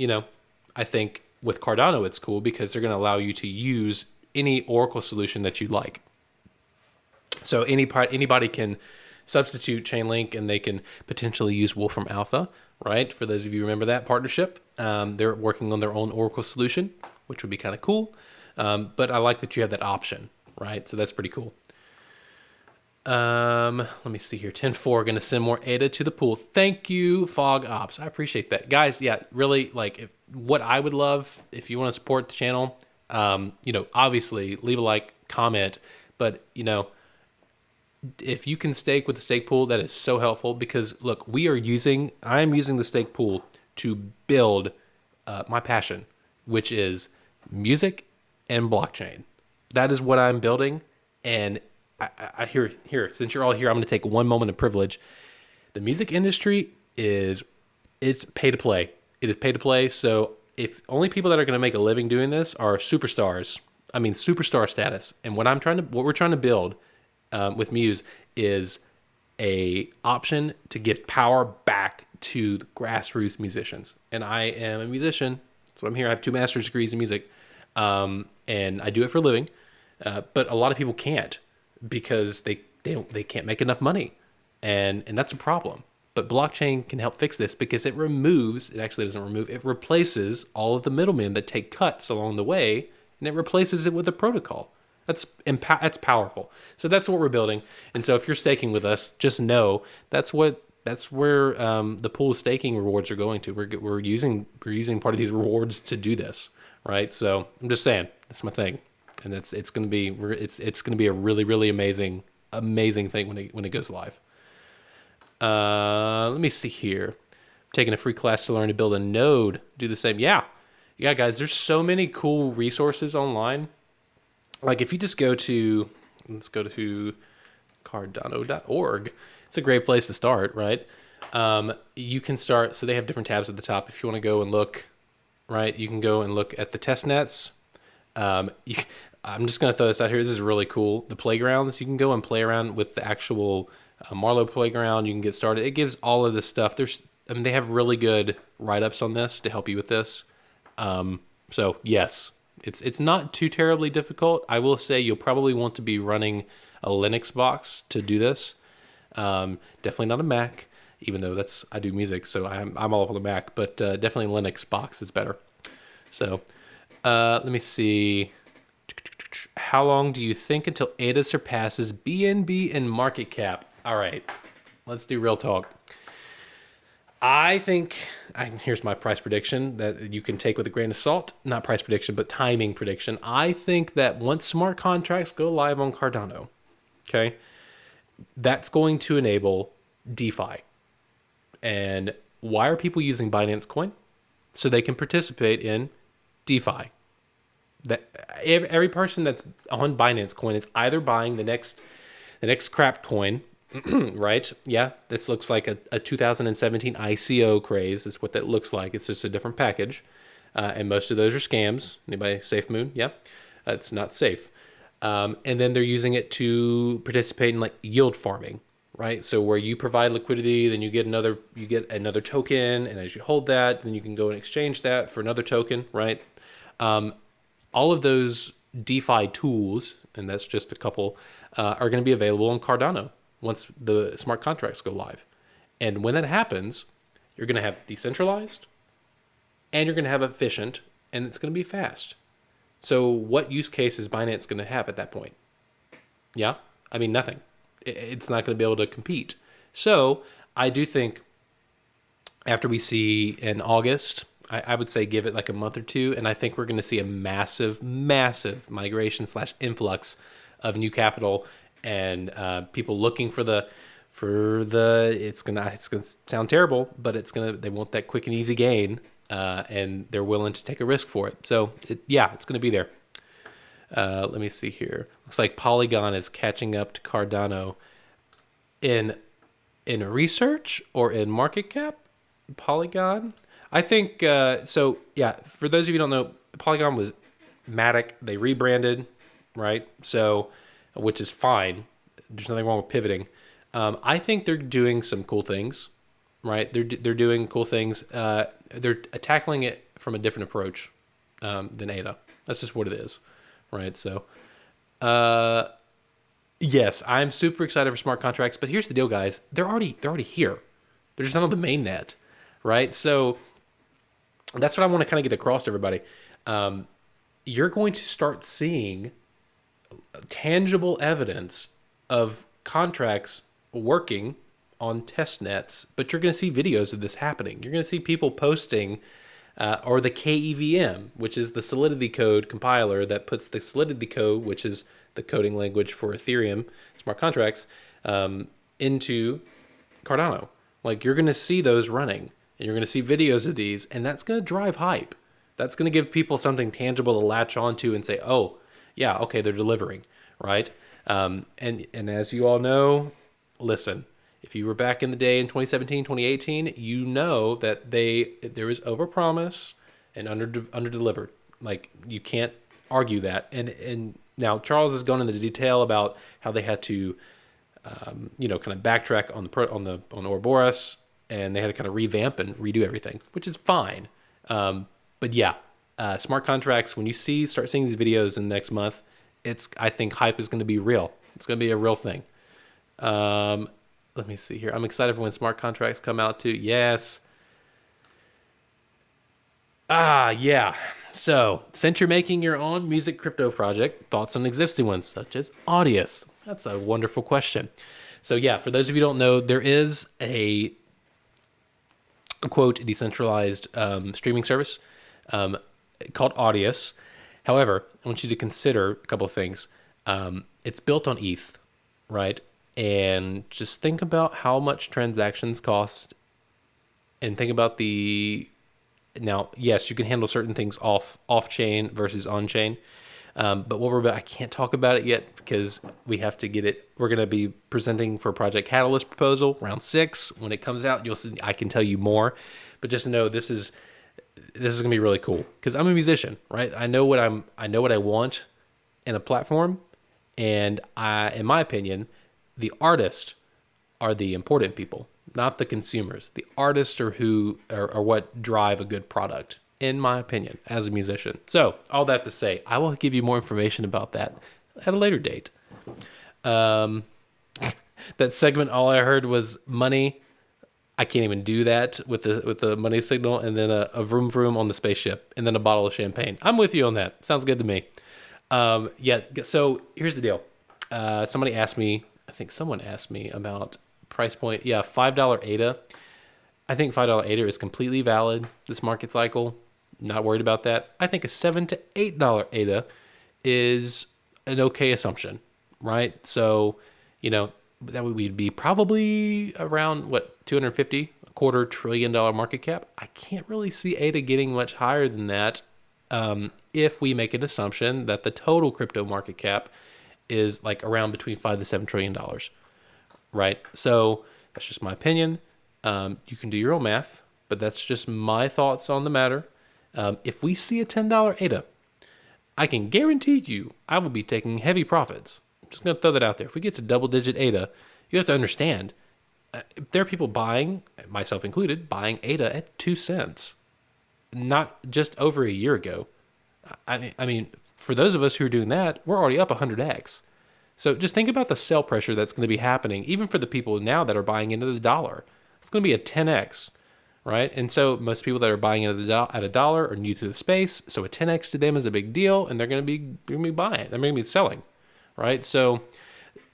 Speaker 1: I think with Cardano it's cool because they're going to allow you to use any Oracle solution that you like. So anybody can substitute Chainlink, and they can potentially use Wolfram Alpha, right? For those of you who remember that partnership, they're working on their own Oracle solution, which would be kind of cool. But I like that you have that option, right? So that's pretty cool. Let me see here. 10-4, going to send more ADA to the pool. Thank you, Fog Ops. I appreciate that. Guys, yeah, really, what I would love, if you want to support the channel, obviously leave a like, comment, but, if you can stake with the stake pool, that is so helpful because, look, I'm using the stake pool to build my passion, which is music and blockchain. That is what I'm building, and I hear since you're all here, I'm going to take one moment of privilege. The music industry it's pay to play. It is pay to play. So if only people that are going to make a living doing this are superstars, I mean superstar status. And what we're trying to build with Muse is a option to give power back to the grassroots musicians. And I am a musician. That's what I'm here. I have 2 master's degrees in music, and I do it for a living. But a lot of people can't because they can't make enough money, and that's a problem. But blockchain can help fix this because it replaces all of the middlemen that take cuts along the way, and it replaces it with a protocol. That's powerful. So that's what we're building. And so if you're staking with us, just know that's where the pool of staking rewards are going to. We're using part of these rewards to do this, right? So I'm just saying that's my thing, and it's going to be a really, really amazing thing when it goes live. Let me see here. I'm taking a free class to learn to build a node. Do the same. Yeah, guys. There's so many cool resources online. Like if you just let's go to Cardano.org. It's a great place to start, right? You can start, so they have different tabs at the top. If you want to go and look, right, you can go and look at the test nets. I'm just going to throw this out here. This is really cool. The playgrounds, you can go and play around with the actual Marlowe playground. You can get started. It gives all of this stuff. They have really good write-ups on this to help you with this. So yes. It's not too terribly difficult. I will say you'll probably want to be running a Linux box to do this. Definitely not a Mac, even though I do music, so I'm all up on the Mac. But definitely Linux box is better. So let me see. How long do you think until ADA surpasses BNB in market cap? All right, let's do real talk. I think, here's my price prediction that you can take with a grain of salt. Not price prediction, but timing prediction. I think that once smart contracts go live on Cardano, okay, that's going to enable DeFi. And why are people using Binance Coin? So they can participate in DeFi. That every person that's on Binance Coin is either buying the next crap coin, right? Yeah, this looks like a 2017 ICO craze is what that looks like. It's just a different package. and most of those are scams. Anybody safe moon? Yeah, it's not safe. And then they're using it to participate in like yield farming, right? So where you provide liquidity, then you get another token, and as you hold that, then you can go and exchange that for another token, right? All of those DeFi tools, and that's just a couple, are going to be available on Cardano once the smart contracts go live. And when that happens, you're going to have decentralized, and you're going to have efficient, and it's going to be fast. So what use case is Binance going to have at that point? Yeah, I mean, nothing. It's not going to be able to compete. So I do think after we see in August, I would say give it like a month or two, and I think we're going to see a massive, massive migration / influx of new capital and people looking for the. It's gonna sound terrible, but they want that quick and easy gain, and they're willing to take a risk for it. So it's gonna be there. Let me see here. Looks like Polygon is catching up to Cardano in research or in market cap. Polygon, I think. So yeah, for those of you who don't know, Polygon was Matic. They rebranded, right? So, which is fine. There's nothing wrong with pivoting. I think they're doing some cool things, right? They're doing cool things. They're tackling it from a different approach than ADA. That's just what it is, right? So, yes, I'm super excited for smart contracts. But here's the deal, guys. They're already here. They're just not on the main net, right? So that's what I want to kind of get across to everybody. You're going to start seeing tangible evidence of contracts working on test nets, but you're going to see videos of this happening. You're going to see people posting, or the KEVM, which is the Solidity code compiler that puts the Solidity code, which is the coding language for Ethereum smart contracts, into Cardano. Like, you're going to see those running, and you're going to see videos of these, and that's going to drive hype. That's going to give people something tangible to latch onto and say, oh, yeah, okay, they're delivering, right? And as you all know, listen, if you were back in the day in 2017, 2018, you know that there was overpromise and underdelivered. Like, you can't argue that. And now Charles has gone into detail about how they had to, kind of backtrack on Ouroboros, and they had to kind of revamp and redo everything, which is fine. But yeah, smart contracts. When you start seeing these videos in the next month, I think hype is going to be real. It's going to be a real thing. Let me see here. I'm excited for when smart contracts come out too. Yes. Yeah. So, since you're making your own music crypto project, thoughts on existing ones such as Audius? That's a wonderful question. So yeah, for those of you who don't know, there is a quote decentralized streaming service called Audius. However, I want you to consider a couple of things. It's built on ETH, right? And just think about how much transactions cost, and think about now, yes, you can handle certain things off chain versus on chain. But what we're about, I can't talk about it yet because we have to get it. We're going to be presenting for Project Catalyst proposal round 6. When it comes out, you'll see, I can tell you more, but just know this is going to be really cool because I'm a musician, right? I know what I want in a platform. And in my opinion, the artists are the important people, not the consumers. The artists are what drive a good product, in my opinion, as a musician. So all that to say, I will give you more information about that at a later date. That segment, all I heard was money. I can't even do that with the money signal, and then a vroom vroom on the spaceship, and then a bottle of champagne. I'm with you on that. Sounds good to me. So here's the deal. Someone asked me about price point. Yeah, $5 ADA. I think $5 ADA is completely valid this market cycle. Not worried about that. I think a $7 to $8 ADA is an okay assumption, right? So, that would be probably around what, 250, a $250 billion market cap. I can't really see ADA getting much higher than that. If we make an assumption that the total crypto market cap is like around between $5 to $7 trillion, right? So that's just my opinion. You can do your own math, but that's just my thoughts on the matter. If we see a $10 ADA, I can guarantee you I will be taking heavy profits. I'm just going to throw that out there. If we get to double-digit ADA, you have to understand, there are people buying, myself included, buying ADA at 2 cents, not just over a year ago. I mean, for those of us who are doing that, we're already up 100x. So just think about the sell pressure that's going to be happening, even for the people now that are buying into the dollar. It's going to be a 10x, right? And so most people that are buying at a dollar are new to the space. So a 10x to them is a big deal, and they're going to be buying. They're going to be selling, right? So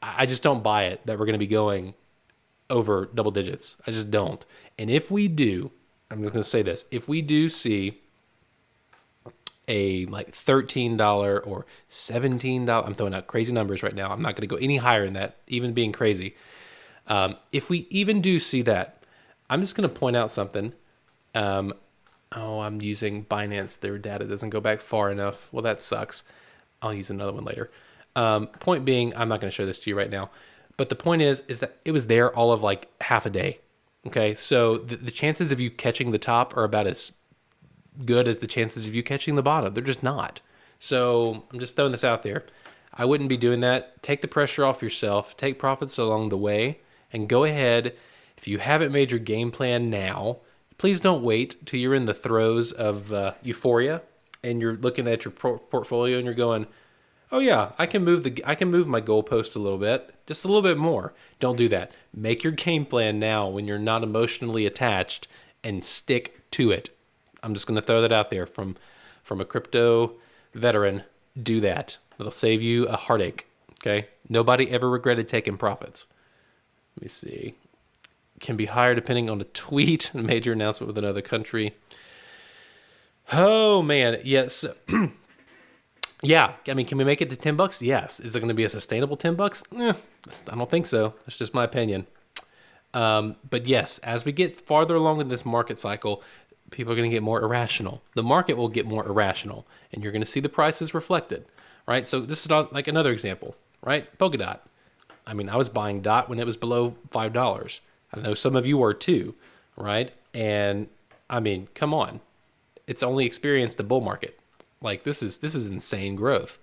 Speaker 1: I just don't buy it that we're going to be going over double digits. I just don't. And if we do, I'm just going to say this: if we do see a like $13 or $17, I'm throwing out crazy numbers right now. I'm not going to go any higher than that, even being crazy. If we even do see that, I'm just going to point out something. I'm using Binance. Their data doesn't go back far enough. Well, that sucks. I'll use another one later. Point being, I'm not going to show this to you right now. But the point is that it was there all of like half a day. Okay, so the chances of you catching the top are about as good as the chances of you catching the bottom. They're just not. So I'm just throwing this out there. I wouldn't be doing that. Take the pressure off yourself. Take profits along the way, and go ahead. If you haven't made your game plan now, please don't wait till you're in the throes of euphoria and you're looking at your portfolio and you're going, "Oh yeah, I can move my goalpost a little bit, just a little bit more." Don't do that. Make your game plan now when you're not emotionally attached, and stick to it. I'm just going to throw that out there from a crypto veteran. Do that. It'll save you a heartache. Okay. Nobody ever regretted taking profits. Let me see. Can be higher depending on a tweet, a major announcement with another country. Oh man. Yes. Yeah. I mean, can we make it to $10? Yes. Is it going to be a sustainable $10? I don't think so. That's just my opinion. But yes, as we get farther along in this market cycle, people are going to get more irrational. The market will get more irrational, and you're going to see the prices reflected, right? So this is like another example, right? Polkadot. I mean, I was buying DOT when it was below $5. I know some of you are too, right? And I mean, come on. It's only experienced a bull market. Like this is insane growth.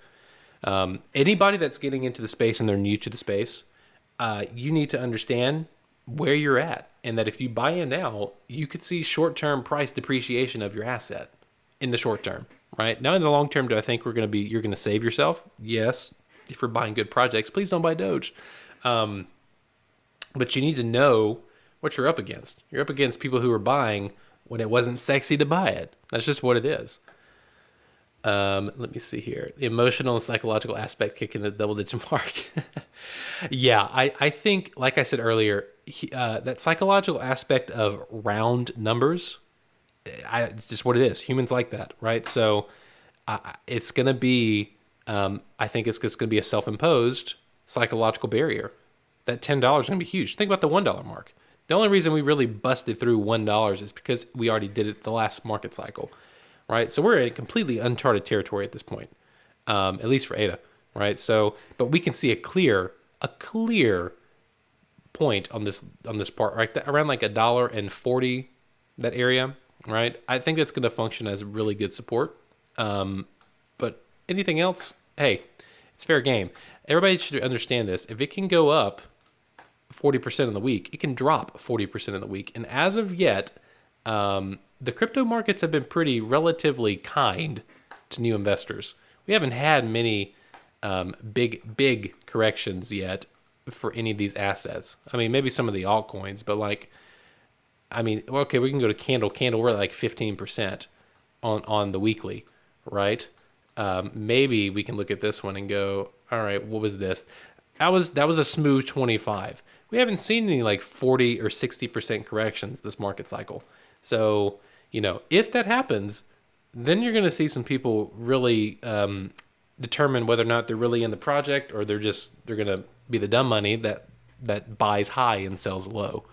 Speaker 1: Anybody that's getting into the space and they're new to the space, you need to understand where you're at, and that if you buy in now, you could see short-term price depreciation of your asset in the short term, right? Now in the long term, do I think you're going to save yourself? Yes. If you're buying good projects, please don't buy Doge. But you need to know what you're up against. You're up against people who are buying when it wasn't sexy to buy it. That's just what it is. Let me see here. The emotional and psychological aspect kicking the double-digit mark. Yeah, I think, like I said earlier, that psychological aspect of round numbers, it's just what it is. Humans like that, right? So it's going to be, I think it's just going to be a self-imposed psychological barrier. That $10 is going to be huge. Think about the $1 mark. The only reason we really busted through $1 is because we already did it the last market cycle. Right, so we're in completely uncharted territory at this point, at least for ADA, right? So, but we can see a clear point on this part, right? Around like $1.40, that area, right? I think that's going to function as really good support. But anything else, hey, it's fair game. Everybody should understand this. If it can go up 40% in the week, it can drop 40% in the week, and as of yet, the crypto markets have been relatively kind to new investors. We haven't had many big corrections yet for any of these assets. I mean, maybe some of the altcoins, but like, I mean, okay, we can go to candle. We're at like 15% on the weekly, right? Maybe we can look at this one and go, all right, what was this? That was a smooth 25. We haven't seen any like 40 or 60% corrections this market cycle. So, if that happens, then you're going to see some people really determine whether or not they're really in the project, or they're going to be the dumb money that buys high and sells low,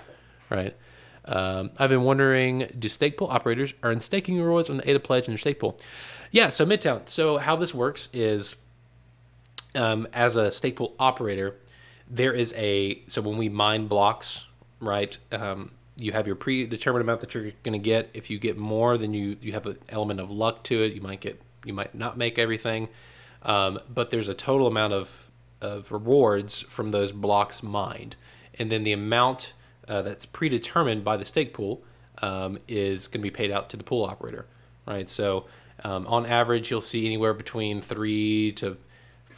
Speaker 1: right? I've been wondering, do stake pool operators earn staking rewards on the ADA pledge in their stake pool? Yeah, so Midtown. So how this works is, as a stake pool operator, there is so when we mine blocks, right? You have your predetermined amount that you're going to get. If you get more, then you have an element of luck to it. You might not make everything, but there's a total amount of rewards from those blocks mined, and then the amount that's predetermined by the stake pool is going to be paid out to the pool operator, right? So on average, you'll see anywhere between 3 to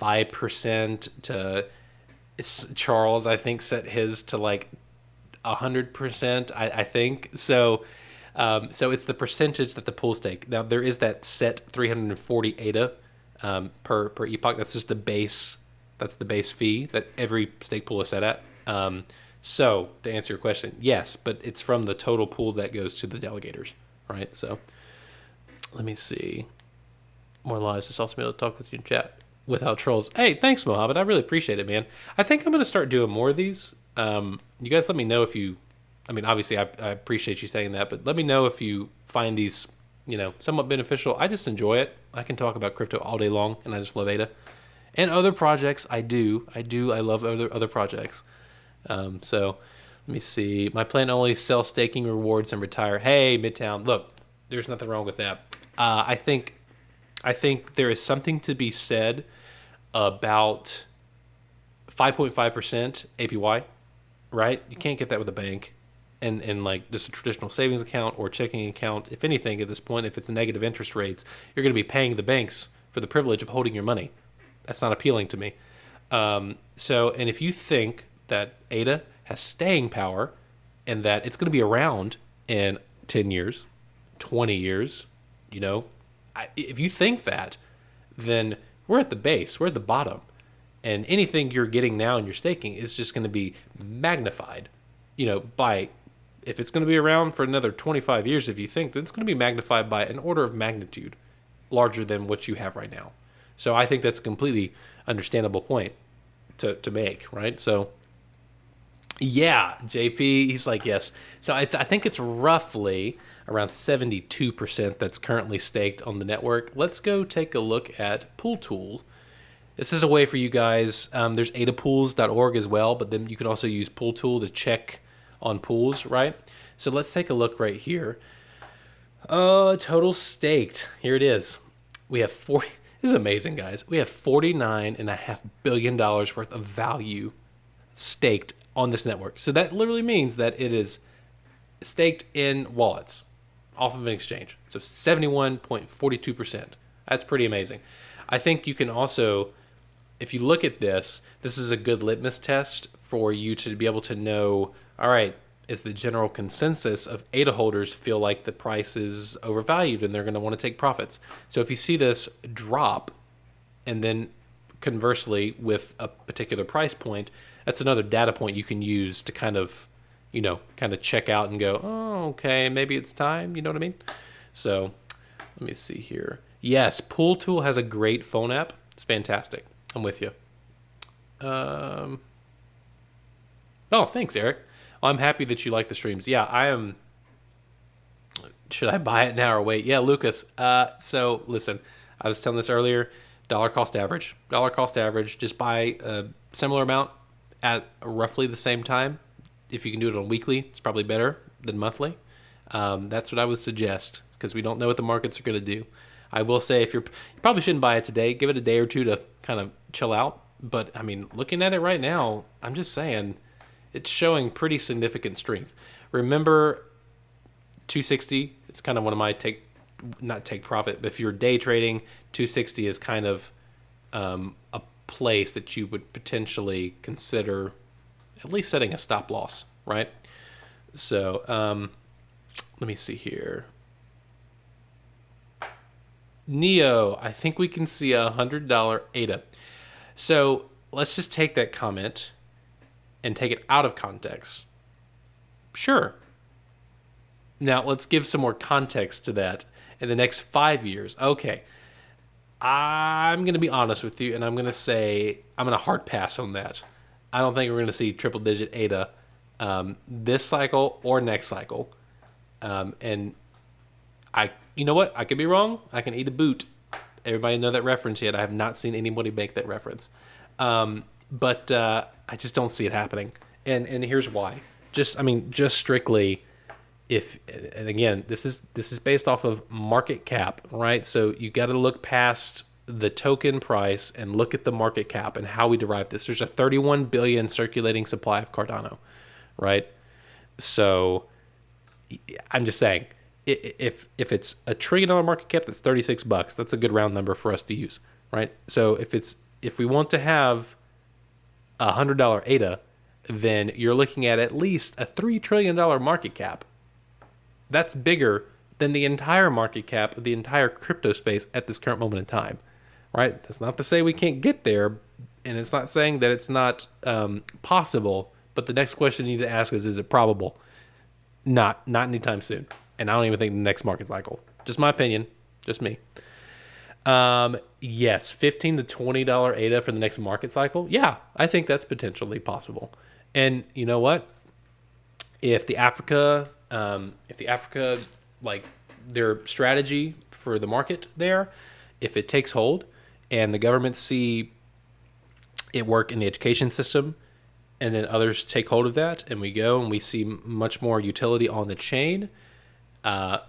Speaker 1: 5% to Charles, I think, set his to like 100%. I think so. So it's the percentage that the pools take. Now there is that set 340 ADA per epoch. That's just the base. That's the base fee that every stake pool is set at. So to answer your question, yes, but it's from the total pool that goes to the delegators, right? So let me see. More lives. It's also be able to talk with you in chat without trolls. Hey, thanks, Mohammed. I really appreciate it, man. I think I'm going to start doing more of these. You guys let me know if you, I mean, obviously I appreciate you saying that, but let me know if you find these, somewhat beneficial. I just enjoy it. I can talk about crypto all day long, and I just love ADA. And other projects, I love other projects. So let me see. My plan only sell staking rewards and retire. Hey, Midtown, look, there's nothing wrong with that. I think there is something to be said about 5.5% APY, right? You can't get that with a bank and like just a traditional savings account or checking account. If anything, at this point, if it's negative interest rates, you're going to be paying the banks for the privilege of holding your money. That's not appealing to me. And if you think that ADA has staying power and that it's going to be around in 10 years, 20 years, if you think that, then we're at the base, we're at the bottom. And anything you're getting now in your staking is just going to be magnified, by, if it's going to be around for another 25 years, if you think, then it's going to be magnified by an order of magnitude larger than what you have right now. So I think that's a completely understandable point to make, right? So yeah, JP, he's like, yes. So I think it's roughly around 72% that's currently staked on the network. Let's go take a look at Pool Tool. This is a way for you guys. There's adapools.org as well, but then you can also use Pool Tool to check on pools, right? So let's take a look right here. Total staked. Here it is. We have 40. This is amazing, guys. We have $49.5 billion worth of value staked on this network. So that literally means that it is staked in wallets off of an exchange. So 71.42%. That's pretty amazing. I think you can also, if you look at this, this is a good litmus test for you to be able to know, all right, is the general consensus of ADA holders feel like the price is overvalued and they're going to want to take profits. So if you see this drop and then conversely with a particular price point, that's another data point you can use to kind of check out and go, oh, okay, maybe it's time. You know what I mean? So let me see here. Yes, Pool Tool has a great phone app. It's fantastic. I'm with you. Oh, thanks, Eric. Well, I'm happy that you like the streams. Yeah, I am. Should I buy it now or wait? Yeah, Lucas. So listen, I was telling this earlier. Dollar cost average. Just buy a similar amount at roughly the same time. If you can do it on weekly, it's probably better than monthly. That's what I would suggest because we don't know what the markets are going to do. I will say you probably shouldn't buy it today. Give it a day or two to kind of chill out. But I mean, looking at it right now, I'm just saying it's showing pretty significant strength. Remember 260, it's kind of one of my not take profit, but if you're day trading, 260 is kind of a place that you would potentially consider at least setting a stop loss, right? So let me see here. Neo, I think we can see $100 ADA. So let's just take that comment and take it out of context. Sure. Now let's give some more context to that in the next 5 years. Okay. I'm going to be honest with you, and I'm going to say I'm going to hard pass on that. I don't think we're going to see triple-digit ADA this cycle or next cycle. And you know what? I could be wrong. I can eat a boot. Everybody know that reference yet? I have not seen anybody make that reference. But I just don't see it happening. And here's why. just strictly if, and again, this is based off of market cap, right? So you got to look past the token price and look at the market cap and how we derive this. There's a 31 billion circulating supply of Cardano, right? So I'm just saying, if it's a $1 trillion market cap, that's $36. That's a good round number for us to use, right? So if we want to have $100 ADA, then you're looking at least a $3 trillion market cap. That's bigger than the entire market cap of the entire crypto space at this current moment in time, right? That's not to say we can't get there, and it's not saying that it's not possible. But the next question you need to ask is it probable? Not anytime soon. And I don't even think the next market cycle. Just my opinion. Just me. Yes, $15 to $20 ADA for the next market cycle. Yeah, I think that's potentially possible. And you know what? If the Africa, like their strategy for the market there, if it takes hold, and the governments see it work in the education system, and then others take hold of that, and we go and we see much more utility on the chain, yeah,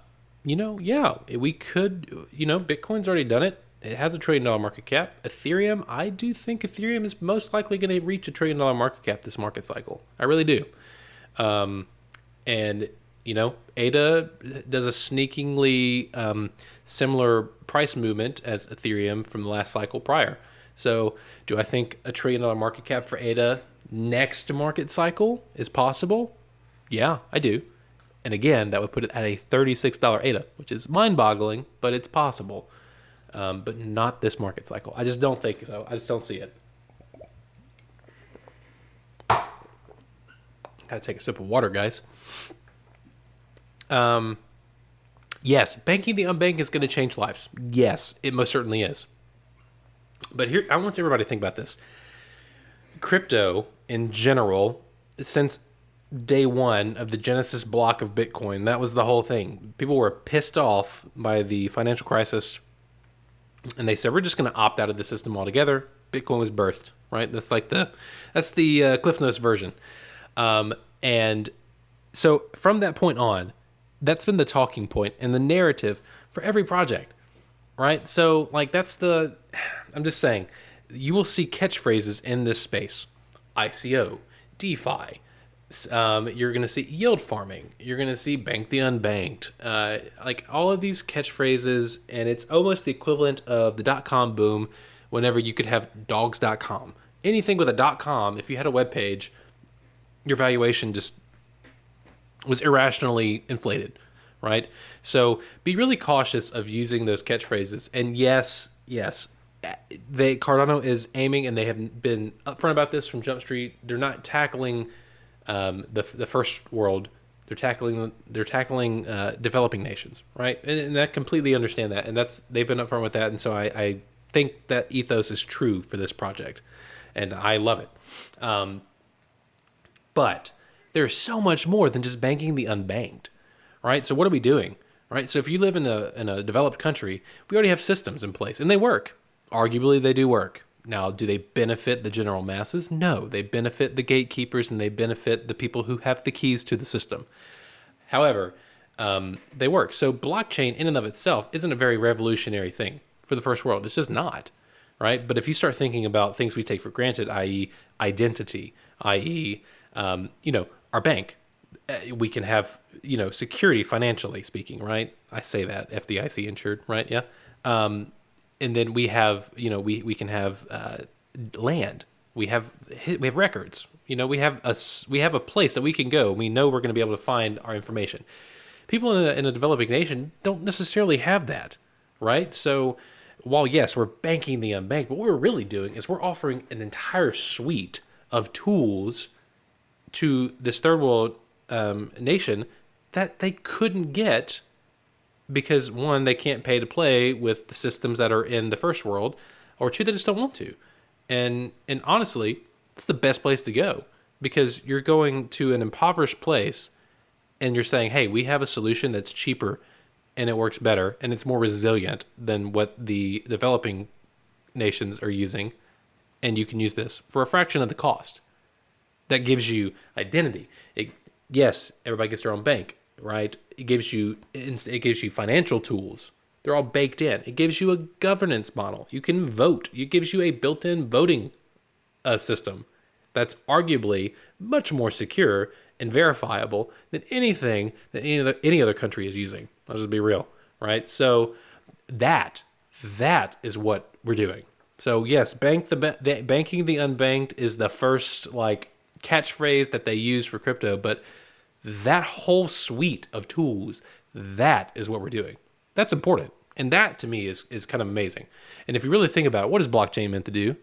Speaker 1: we could, Bitcoin's already done it. It has a $1 trillion market cap. Ethereum, I do think Ethereum is most likely going to reach a $1 trillion market cap this market cycle. I really do. And, ADA does a sneakingly similar price movement as Ethereum from the last cycle prior. So do I think a $1 trillion market cap for ADA next market cycle is possible? Yeah, I do. And again, that would put it at a $36 ADA, which is mind-boggling, but it's possible. But not this market cycle. I just don't think so. I just don't see it. Gotta take a sip of water, guys. Yes, banking the unbanked is going to change lives. Yes, it most certainly is. But here, I want everybody to think about this. Crypto, in general, since day one of the Genesis block of Bitcoin, that was the whole thing. People were pissed off by the financial crisis, and they said, we're just going to opt out of the system altogether. Bitcoin was birthed, right? That's the Cliff Notes version. And so from that point on, that's been the talking point and the narrative for every project, right? So I'm just saying, you will see catchphrases in this space. ICO, DeFi, you're going to see yield farming, you're going to see bank the unbanked, all of these catchphrases, and it's almost the equivalent of the .com boom whenever you could have dogs.com. Anything with a .com, if you had a web page, your valuation just was irrationally inflated, right? So be really cautious of using those catchphrases. And yes, Cardano is aiming, and they have been upfront about this from Jump Street. They're not tackling the first world. They're tackling developing nations, right? And I completely understand that, and they've been upfront with that. And so I think that ethos is true for this project, and I love it. But there's so much more than just banking the unbanked, right? So what are we doing, right? So if you live in a developed country, we already have systems in place, and they work. Arguably, they do work. Now, do they benefit the general masses? No, they benefit the gatekeepers, and they benefit the people who have the keys to the system. However, they work. So blockchain in and of itself isn't a very revolutionary thing for the first world. It's just not, right? But if you start thinking about things we take for granted, i.e. identity, i.e., our bank, we can have, security financially speaking, right? I say that, FDIC insured, right? Yeah. And then we have, we can have land. We have records. We have a place that we can go. We know we're going to be able to find our information. People in a developing nation don't necessarily have that, right? So while yes, we're banking the unbanked, but what we're really doing is we're offering an entire suite of tools to this third world nation that they couldn't get because, one, they can't pay to play with the systems that are in the first world, or two, they just don't want to. And honestly, it's the best place to go, because you're going to an impoverished place and you're saying, hey, we have a solution that's cheaper and it works better and it's more resilient than what the developing nations are using, and you can use this for a fraction of the cost. That gives you identity. It Yes, everybody gets their own bank, right? It gives you financial tools. They're all baked in. It gives you a governance model. You can vote. It gives you a built-in voting system that's arguably much more secure and verifiable than anything that any other country is using. Let's just be real, right? So that that is what we're doing. So yes, banking the unbanked is the first like catchphrase that they use for crypto, but that whole suite of tools, that is what we're doing. That's important. And that to me is kind of amazing. And if you really think about it, what is blockchain meant to do?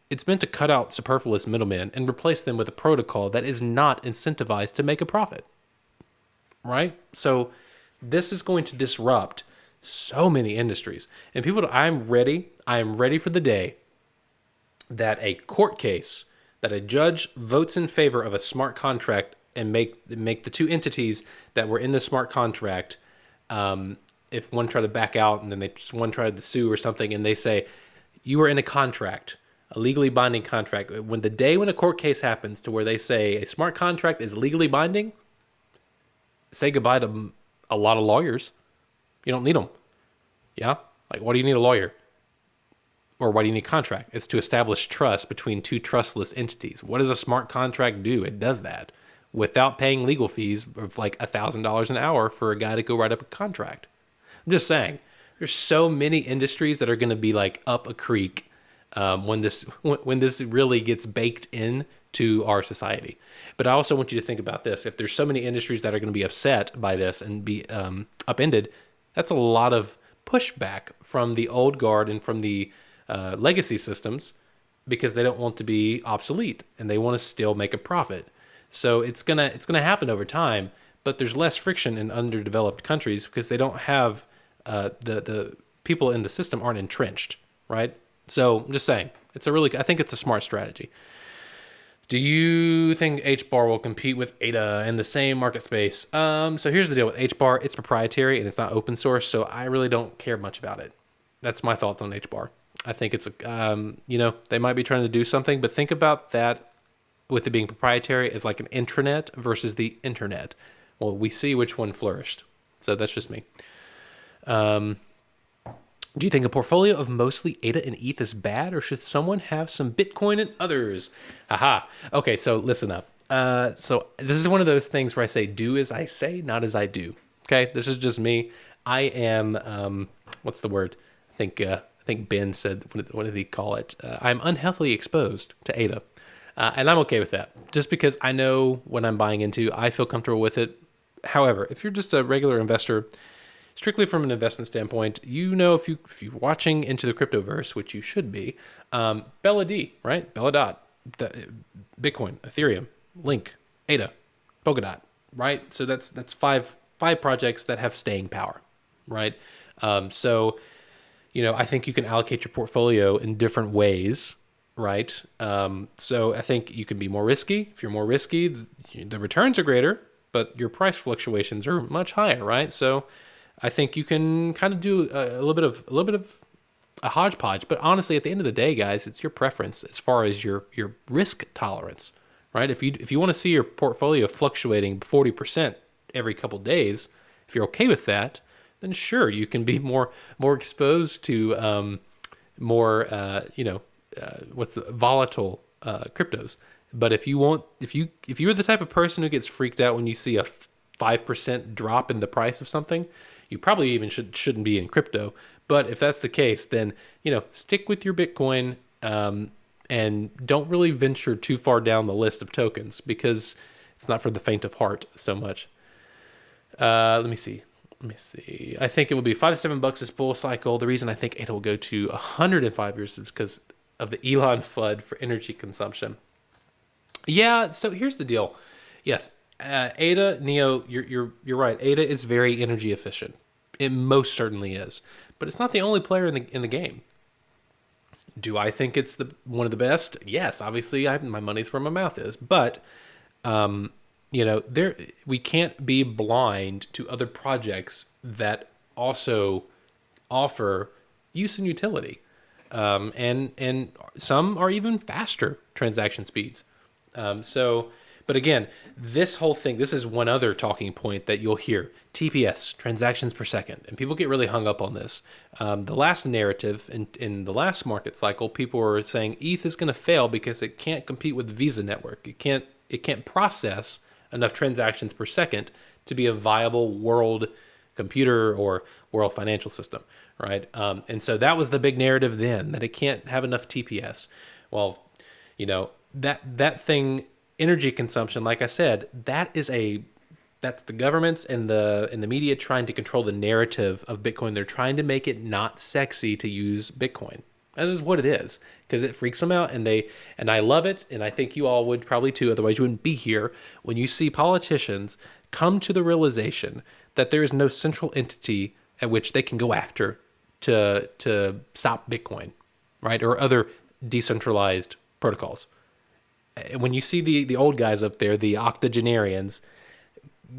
Speaker 1: It's meant to cut out superfluous middlemen and replace them with a protocol that is not incentivized to make a profit, right? So this is going to disrupt so many industries. And people, I am ready for the day that a court case, that a judge votes in favor of a smart contract and make the two entities that were in the smart contract, if one tried to back out and then one tried to sue or something, and they say you are in a contract, a legally binding contract. When a court case happens to where they say a smart contract is legally binding, say goodbye to a lot of lawyers. You don't need them. Yeah, like why do you need a lawyer? Or why do you need a contract? It's to establish trust between two trustless entities. What does a smart contract do? It does that without paying legal fees of like $1,000 an hour for a guy to go write up a contract. I'm just saying, there's so many industries that are going to be like up a creek when this really gets baked in to our society. But I also want you to think about this: if there's so many industries that are going to be upset by this and be upended, that's a lot of pushback from the old guard and from the legacy systems, because they don't want to be obsolete and they want to still make a profit. So it's gonna happen over time, but there's less friction in underdeveloped countries because they don't have the people in the system aren't entrenched, right? So I'm just saying, I think it's a smart strategy. Do you think HBAR will compete with ADA in the same market space? So here's the deal with HBAR. It's proprietary and it's not open source, so I really don't care much about it. That's my thoughts on HBAR. I think it's, they might be trying to do something, but think about that with it being proprietary as like an intranet versus the internet. Well, we see which one flourished. So that's just me. Do you think a portfolio of mostly ADA and ETH is bad, or should someone have some Bitcoin and others? Aha. Okay, so listen up. So this is one of those things where I say do as I say, not as I do. Okay, this is just me. I am, what's the word? I think Ben said, what did he call it? I'm unhealthily exposed to ADA. And I'm okay with that. Just because I know what I'm buying into, I feel comfortable with it. However, if you're just a regular investor, strictly from an investment standpoint, if you're watching into the cryptoverse, which you should be, Bella D, right? Bella Dot, Bitcoin, Ethereum, Link, ADA, Polkadot, right? So that's five projects that have staying power, right? So I think you can allocate your portfolio in different ways, right? So I think you can be more risky. If you're more risky, the returns are greater, but your price fluctuations are much higher, right? So I think you can kind of do a little bit of a hodgepodge. But honestly, at the end of the day, guys, it's your preference as far as your risk tolerance, right? If you want to see your portfolio fluctuating 40% every couple days, if you're okay with that, then sure, you can be more exposed to what's volatile cryptos. But if you're the type of person who gets freaked out when you see a 5% drop in the price of something, you probably even shouldn't be in crypto. But if that's the case, then stick with your Bitcoin and don't really venture too far down the list of tokens, because it's not for the faint of heart so much. Let me see. I think it will be $5 to $7 this bull cycle. The reason I think ADA will go to 105 years is because of the Elon flood for energy consumption. Yeah, so here's the deal. Yes, ADA, Neo, you're right. ADA is very energy efficient. It most certainly is, but it's not the only player in the game. Do I think it's one of the best? Yes, obviously, my money's where my mouth is. But we can't be blind to other projects that also offer use and utility, and some are even faster transaction speeds. So But again, this whole thing, this is one other talking point that you'll hear: TPS, transactions per second. And people get really hung up on this. The last narrative in the last market cycle, people were saying ETH is going to fail because it can't compete with the Visa network. It can't process enough transactions per second to be a viable world computer or world financial system, right? And so that was the big narrative then, that it can't have enough TPS. Well, that thing, energy consumption, like I said, that's the governments and the media trying to control the narrative of Bitcoin. They're trying to make it not sexy to use Bitcoin. That's just what it is, because it freaks them out, and I love it, and I think you all would probably too. Otherwise, you wouldn't be here. When you see politicians come to the realization that there is no central entity at which they can go after to stop Bitcoin, right, or other decentralized protocols. When you see the old guys up there, the octogenarians,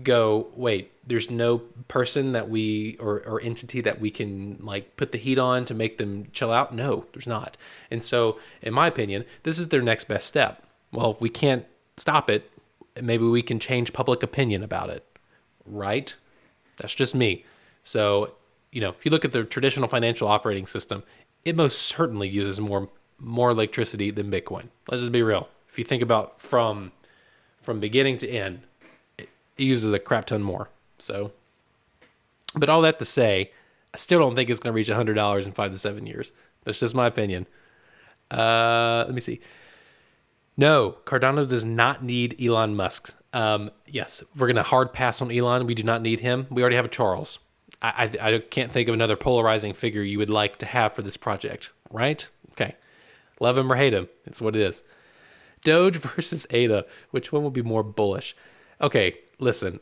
Speaker 1: go, wait, there's no person that we or entity that we can like put the heat on to make them chill out? No, there's not. And so, in my opinion, this is their next best step. Well, if we can't stop it, maybe we can change public opinion about it, right? That's just me. So, if you look at the traditional financial operating system, it most certainly uses more electricity than Bitcoin. Let's just be real. If you think about from beginning to end, it uses a crap ton more. So, but all that to say, I still don't think it's going to reach $100 in 5 to 7 years. That's just my opinion. Let me see. No, Cardano does not need Elon Musk. Yes, we're going to hard pass on Elon. We do not need him. We already have a Charles. I can't think of another polarizing figure you would like to have for this project, right? Okay. Love him or hate him. It's what it is. Doge versus ADA. Which one will be more bullish? Okay, listen.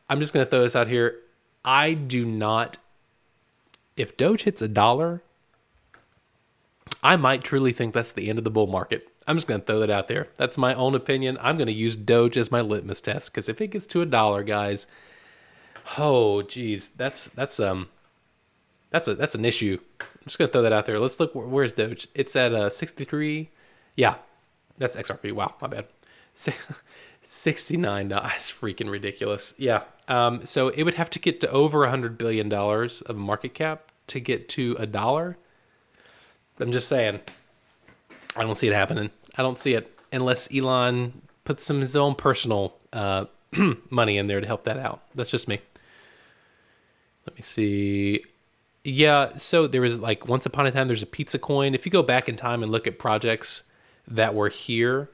Speaker 1: I'm just going to throw this out here. I do not... If Doge hits $1, I might truly think that's the end of the bull market. I'm just going to throw that out there. That's my own opinion. I'm going to use Doge as my litmus test, because if it gets to $1, guys, oh geez, that's an issue. I'm just going to throw that out there. Let's look. Where's Doge? It's at 63. Yeah, that's XRP. Wow, my bad. $69. That's freaking ridiculous. Yeah. So it would have to get to over $100 billion of market cap to get to $1. I'm just saying, I don't see it happening. I don't see it unless Elon puts some of his own personal money in there to help that out. That's just me. Let me see. Yeah, so there was like once upon a time, there's a pizza coin. If you go back in time and look at projects that were here,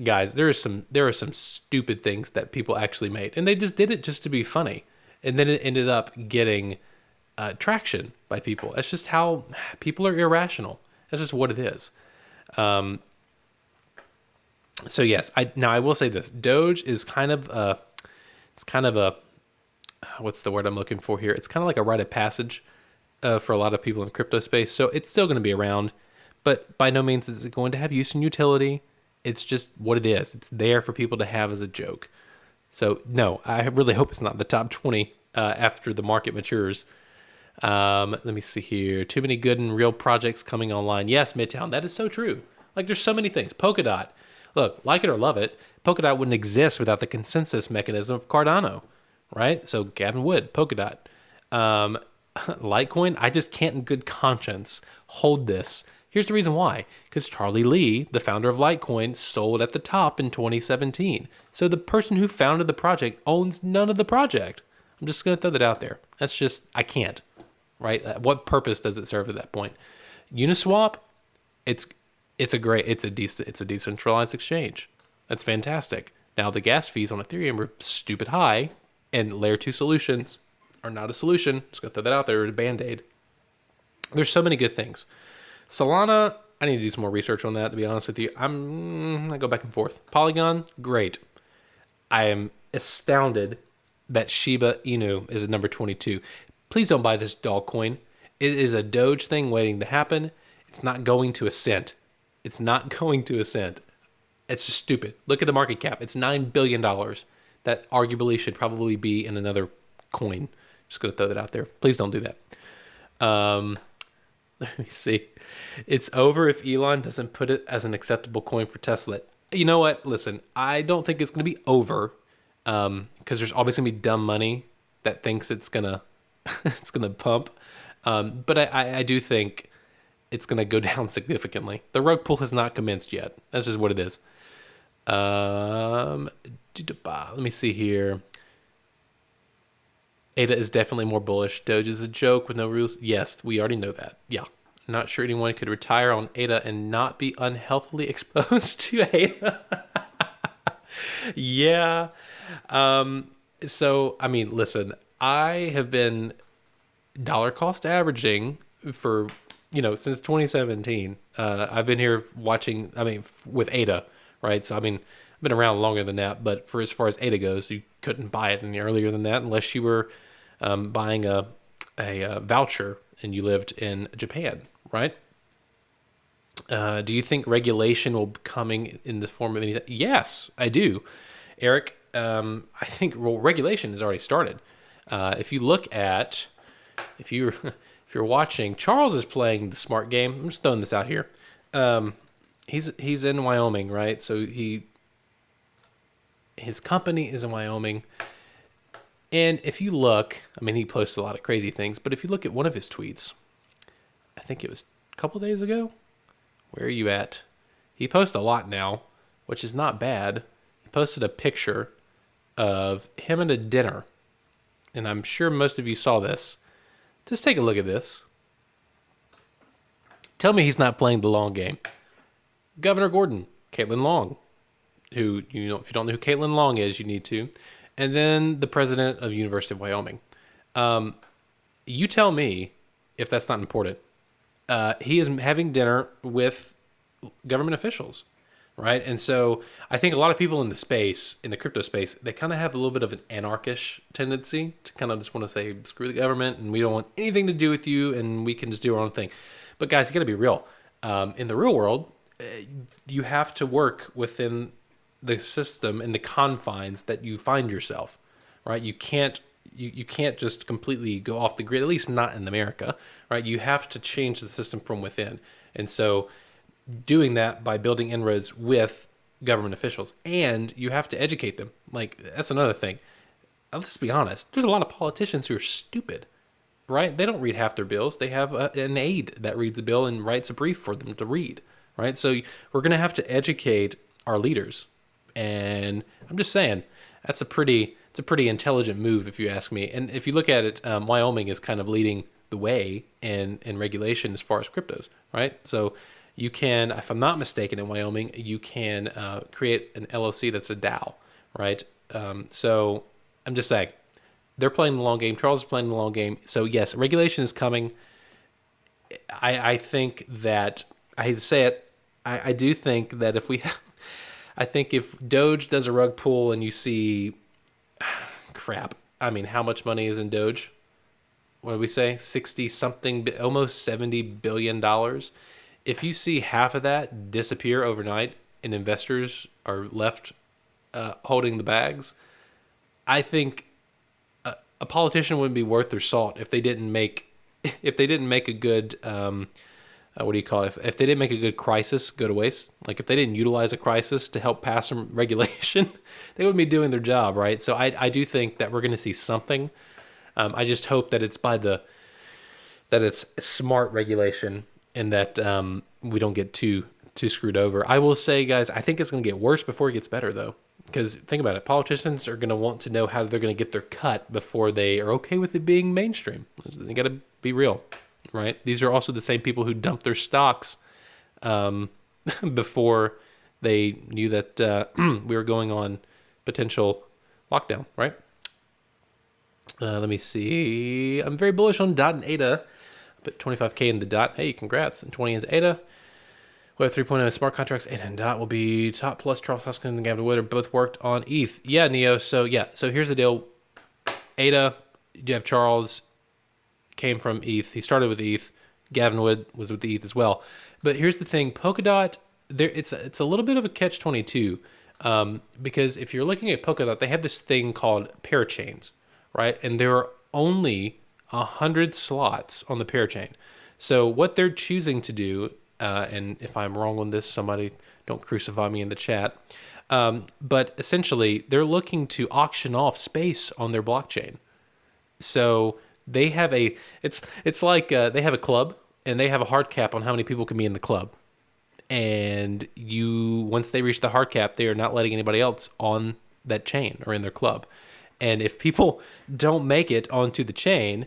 Speaker 1: guys, there are some stupid things that people actually made, and they just did it just to be funny, and then it ended up getting traction by people. That's just how people are irrational. That's just what it is. So yes, I will say this: Doge is kind of a what's the word I'm looking for here? It's kind of like a rite of passage for a lot of people in the crypto space. So it's still going to be around, but by no means is it going to have use and utility. It's just what it is. It's there for people to have as a joke. So no, I really hope it's not the top 20 after the market matures. Let me see here. Too many good and real projects coming online. Yes, Midtown. That is so true. Like there's so many things. Polkadot. Look, like it or love it, Polkadot wouldn't exist without the consensus mechanism of Cardano, right? So Gavin Wood, Polkadot. Litecoin, I just can't in good conscience hold this. Here's the reason why. Because Charlie Lee, the founder of Litecoin, sold at the top in 2017. So the person who founded the project owns none of the project. I'm just going to throw that out there. That's just, I can't, right? What purpose does it serve at that point? Uniswap, it's a decentralized exchange. That's fantastic. Now the gas fees on Ethereum are stupid high, and layer 2 solutions are not a solution. Just gonna throw that out there as a band-aid. There's so many good things. Solana, I need to do some more research on that, to be honest with you. I go back and forth. Polygon, great. I am astounded that Shiba Inu is at number 22. Please don't buy this dog coin. It is a Doge thing waiting to happen. It's not going to ascent. It's not going to ascent. It's just stupid. Look at the market cap. It's $9 billion. That arguably should probably be in another coin. Just going to throw that out there. Please don't do that. Let me see. It's over if Elon doesn't put it as an acceptable coin for Tesla. You know what? Listen, I don't think it's going to be over, because there's always going to be dumb money that thinks it's gonna it's gonna pump. But I do think it's going to go down significantly. The rug pull has not commenced yet. That's just what it is. Let me see here. Ada is definitely more bullish. Doge is a joke with no rules. Yes, we already know that. Yeah. Not sure anyone could retire on Ada and not be unhealthily exposed to Ada. Yeah. So, I mean, listen, I have been dollar cost averaging for, since 2017. I've been here watching, with Ada, right? So, I mean, I've been around longer than that, but for as far as Ada goes, you couldn't buy it any earlier than that unless you were buying a voucher and you lived in Japan, right? Do you think regulation will be coming in the form of anything? Yes, I do, Eric. I think regulation has already started. If you look at, if you're if you're watching, Charles is playing the smart game. I'm just throwing this out here. He's in Wyoming, right? So his company is in Wyoming. And if you look, I mean, he posts a lot of crazy things, but if you look at one of his tweets, I think it was a couple days ago. Where are you at? He posts a lot now, which is not bad. He posted a picture of him at a dinner, and I'm sure most of you saw this. Just take a look at this. Tell me he's not playing the long game. Governor Gordon, Caitlin Long, who, if you don't know who Caitlin Long is, you need to. And then the president of University of Wyoming. You tell me if that's not important. He is having dinner with government officials, right? And so I think a lot of people in the crypto space, they kind of have a little bit of an anarchish tendency to kind of just want to say, screw the government, and we don't want anything to do with you, and we can just do our own thing. But guys, you got to be real. In the real world, you have to work within the system and the confines that you find yourself, right? You can't just completely go off the grid, at least not in America, right? You have to change the system from within. And so doing that by building inroads with government officials, and you have to educate them. Like, that's another thing. Let's be honest. There's a lot of politicians who are stupid, right? They don't read half their bills. They have an aide that reads a bill and writes a brief for them to read, right? So we're going to have to educate our leaders. And I'm just saying, it's a pretty intelligent move, if you ask me. And if you look at it, Wyoming is kind of leading the way in regulation as far as cryptos, right? So you can, if I'm not mistaken, in Wyoming, you can create an LLC that's a DAO, right? So I'm just saying, they're playing the long game. Charles is playing the long game. So yes, regulation is coming. I think that, I hate to say it, I do think that if we I think if Doge does a rug pull and you see, crap, I mean, how much money is in Doge? What did we say? 60 something, almost $70 billion. If you see half of that disappear overnight and investors are left holding the bags, I think a politician wouldn't be worth their salt if they didn't make a good what do you call it? If they didn't make a good crisis go to waste, like if they didn't utilize a crisis to help pass some regulation, they wouldn't be doing their job, right? So I do think that we're going to see something. I just hope that that it's smart regulation and that we don't get too screwed over. I will say, guys, I think it's going to get worse before it gets better, though. Because think about it, politicians are going to want to know how they're going to get their cut before they are okay with it being mainstream. They got to be real. Right? These are also the same people who dumped their stocks before they knew that we were going on potential lockdown, right? Let me see. I'm very bullish on DOT and ADA. I put 25K in the DOT. Hey, congrats. And 20 into ADA. Web 3.0 smart contracts, ADA and DOT will be top plus. Charles Hoskin and Gavin Wood both worked on ETH. Yeah, Neo. So here's the deal. ADA, you have Charles, came from ETH. He started with ETH. Gavin Wood was with ETH as well. But here's the thing: Polkadot, it's a little bit of a catch-22 because if you're looking at Polkadot, they have this thing called parachains, right? And there are only 100 slots on the parachain. So what they're choosing to do, and if I'm wrong on this, somebody Don't crucify me in the chat. But essentially, they're looking to auction off space on their blockchain. So they have it's like they have a club and they have a hard cap on how many people can be in the club. And once they reach the hard cap, they are not letting anybody else on that chain or in their club. And if people don't make it onto the chain,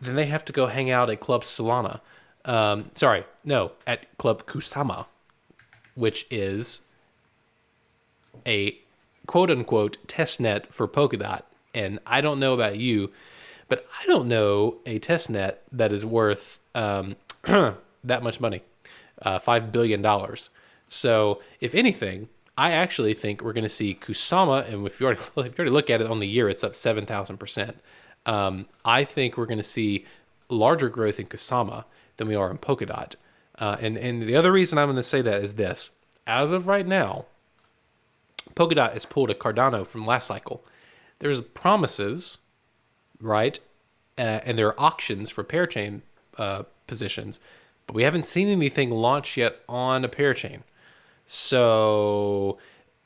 Speaker 1: then they have to go hang out at Club Solana. At Club Kusama, which is a quote unquote test net for Polkadot. And I don't know about you, but I don't know a test net that is worth that much money, $5 billion. So if anything, I actually think we're going to see Kusama, and if you already look at it on the year, it's up 7,000%. I think we're going to see larger growth in Kusama than we are in Polkadot. And the other reason I'm going to say that is this. As of right now, Polkadot has pulled a Cardano from last cycle. There's promises, right? And there are auctions for parachain positions, but we haven't seen anything launch yet on a parachain. So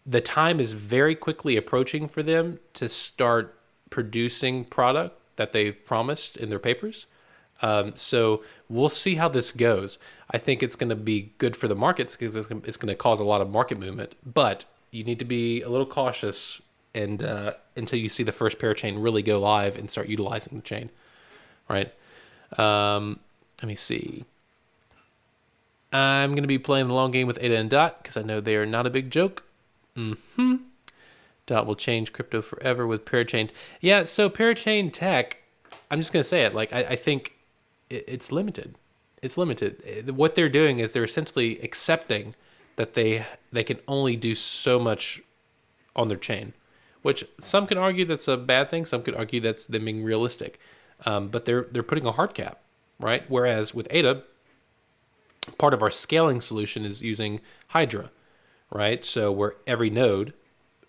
Speaker 1: the time is very quickly approaching for them to start producing product that they've promised in their papers. So we'll see how this goes. I think it's going to be good for the markets because it's going to cause a lot of market movement, but you need to be a little cautious and until you see the first parachain really go live and start utilizing the chain, right? Let me see. I'm going to be playing the long game with Ada and Dot because I know they are not a big joke. Dot will change crypto forever with parachain. Yeah, so parachain tech, I'm just going to say it. Like, I think it's limited. It's limited. What they're doing is they're essentially accepting that they can only do so much on their chain, which some could argue that's a bad thing. Some could argue that's them being realistic. But they're putting a hard cap, right? Whereas with Ada, part of our scaling solution is using Hydra, right? So where every node,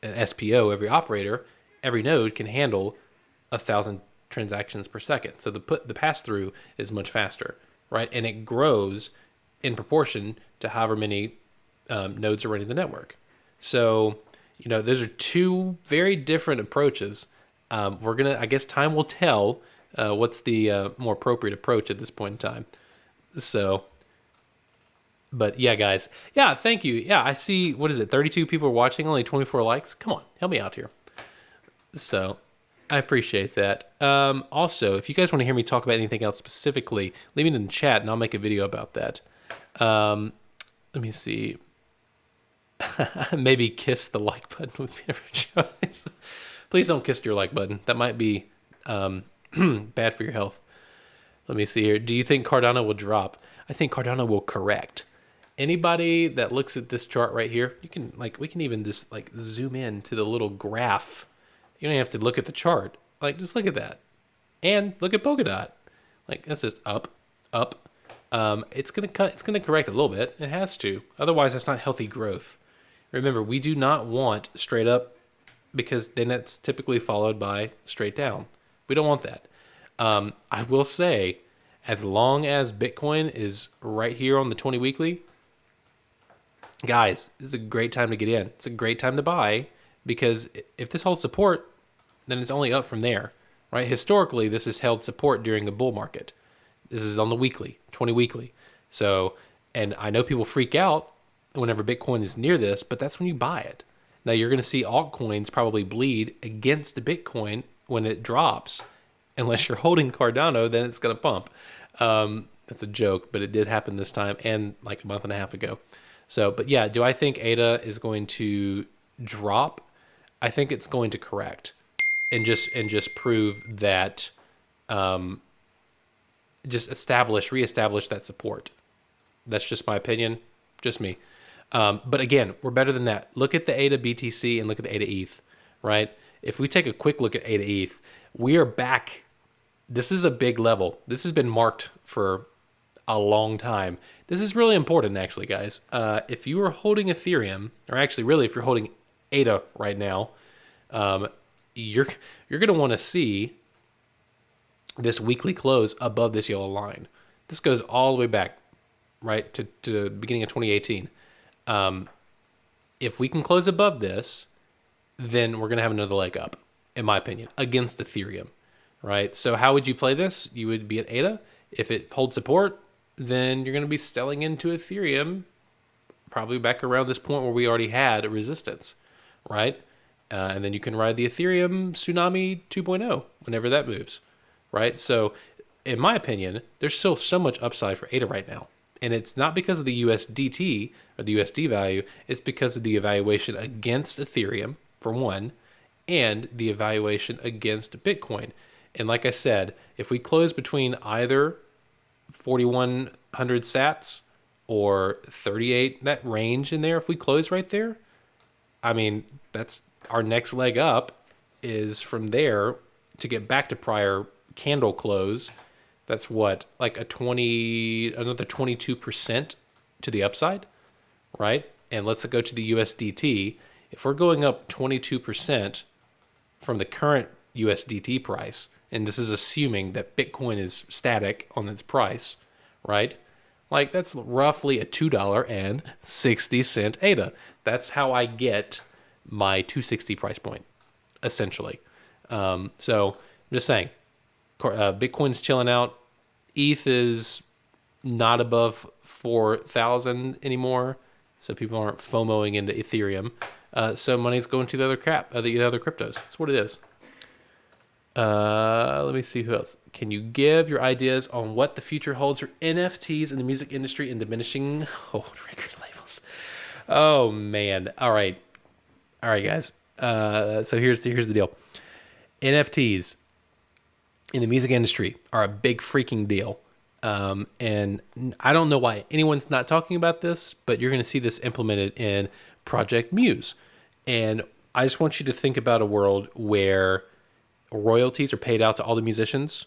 Speaker 1: an SPO, every operator, every node can handle 1,000 transactions per second. So the pass through is much faster, right? And it grows in proportion to however many nodes are running the network. So, those are two very different approaches. I guess time will tell what's the more appropriate approach at this point in time. So, but yeah, guys. Yeah, thank you. Yeah, I see, 32 people are watching, only 24 likes? Come on, help me out here. So, I appreciate that. Also, if you guys want to hear me talk about anything else specifically, leave it in the chat and I'll make a video about that. Let me see. Maybe kiss the like button would be your choice. Please don't kiss your like button. That might be bad for your health. Let me see here. Do you think Cardano will drop? I think Cardano will correct. Anybody that looks at this chart right here, we can even just zoom in to the little graph. You don't have to look at the chart. Just look at that. And look at Polkadot. That's just up, up. It's gonna correct a little bit. It has to. Otherwise, that's not healthy growth. Remember, we do not want straight up because then it's typically followed by straight down. We don't want that. I will say, as long as Bitcoin is right here on the 20 weekly, guys, this is a great time to get in. It's a great time to buy because if this holds support, then it's only up from there, right? Historically, this has held support during a bull market. This is on the weekly, 20 weekly. So, and I know people freak out whenever Bitcoin is near this, but that's when you buy it. Now you're going to see altcoins probably bleed against the Bitcoin when it drops. Unless you're holding Cardano, then it's going to pump. That's a joke, but it did happen this time and a month and a half ago. So, but yeah, do I think ADA is going to drop? I think it's going to correct and just prove that, just reestablish that support. That's just my opinion, just me. But again, we're better than that. Look at the ADA BTC and look at the ADA ETH, right? If we take a quick look at ADA ETH, we are back. This is a big level. This has been marked for a long time. This is really important, actually, guys. If you are holding Ethereum, or actually, really, if you're holding ADA right now, you're going to want to see this weekly close above this yellow line. This goes all the way back, right, to the beginning of 2018. If we can close above this, then we're going to have another leg up, in my opinion, against Ethereum, right? So how would you play this? You would be at ADA. If it holds support, then you're going to be selling into Ethereum, probably back around this point where we already had a resistance, right? And then you can ride the Ethereum tsunami 2.0 whenever that moves, right? So, in my opinion, there's still so much upside for ADA right now. And it's not because of the USDT or the USD value, it's because of the evaluation against Ethereum, for one, and the evaluation against Bitcoin. And like I said, if we close between either 4,100 sats or 38, that range in there, if we close right there, I mean, that's our next leg up is from there to get back to prior candle close. That's what, like another 22% to the upside, right? And let's go to the USDT. If we're going up 22% from the current USDT price, and this is assuming that Bitcoin is static on its price, right? Like that's roughly a $2.60 ADA. That's how I get my 260 price point, essentially. So I'm just saying, Bitcoin's chilling out. ETH is not above 4,000 anymore, so people aren't FOMOing into Ethereum. So money's going to the other cryptos. That's what it is. Let me see who else. Can you give your ideas on what the future holds for NFTs in the music industry and diminishing record labels? Oh man. All right, guys. So here's the deal. NFTs in the music industry are a big freaking deal. And I don't know why anyone's not talking about this, but you're going to see this implemented in Project Muse. And I just want you to think about a world where royalties are paid out to all the musicians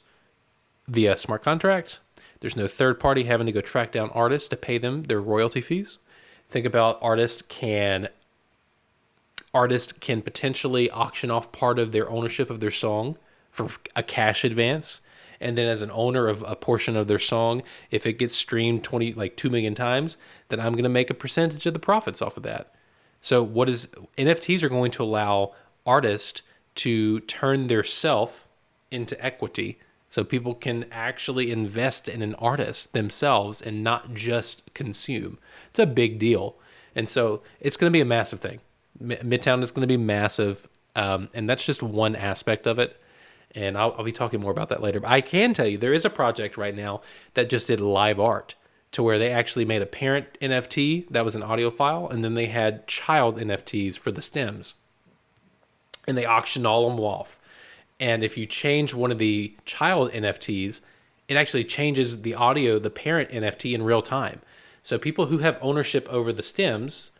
Speaker 1: via smart contract. There's no third party having to go track down artists to pay them their royalty fees. Think about artists can potentially auction off part of their ownership of their song for a cash advance. And then as an owner of a portion of their song, if it gets streamed 2 million times, then I'm going to make a percentage of the profits off of that. So NFTs are going to allow artists to turn their self into equity. So people can actually invest in an artist themselves and not just consume. It's a big deal. And so it's going to be a massive thing. Midtown is going to be massive. And that's just one aspect of it. And I'll be talking more about that later. But I can tell you there is a project right now that just did live art to where they actually made a parent NFT that was an audio file. And then they had child NFTs for the stems. And they auctioned all of them off. And if you change one of the child NFTs, it actually changes the parent NFT in real time. So people who have ownership over the stems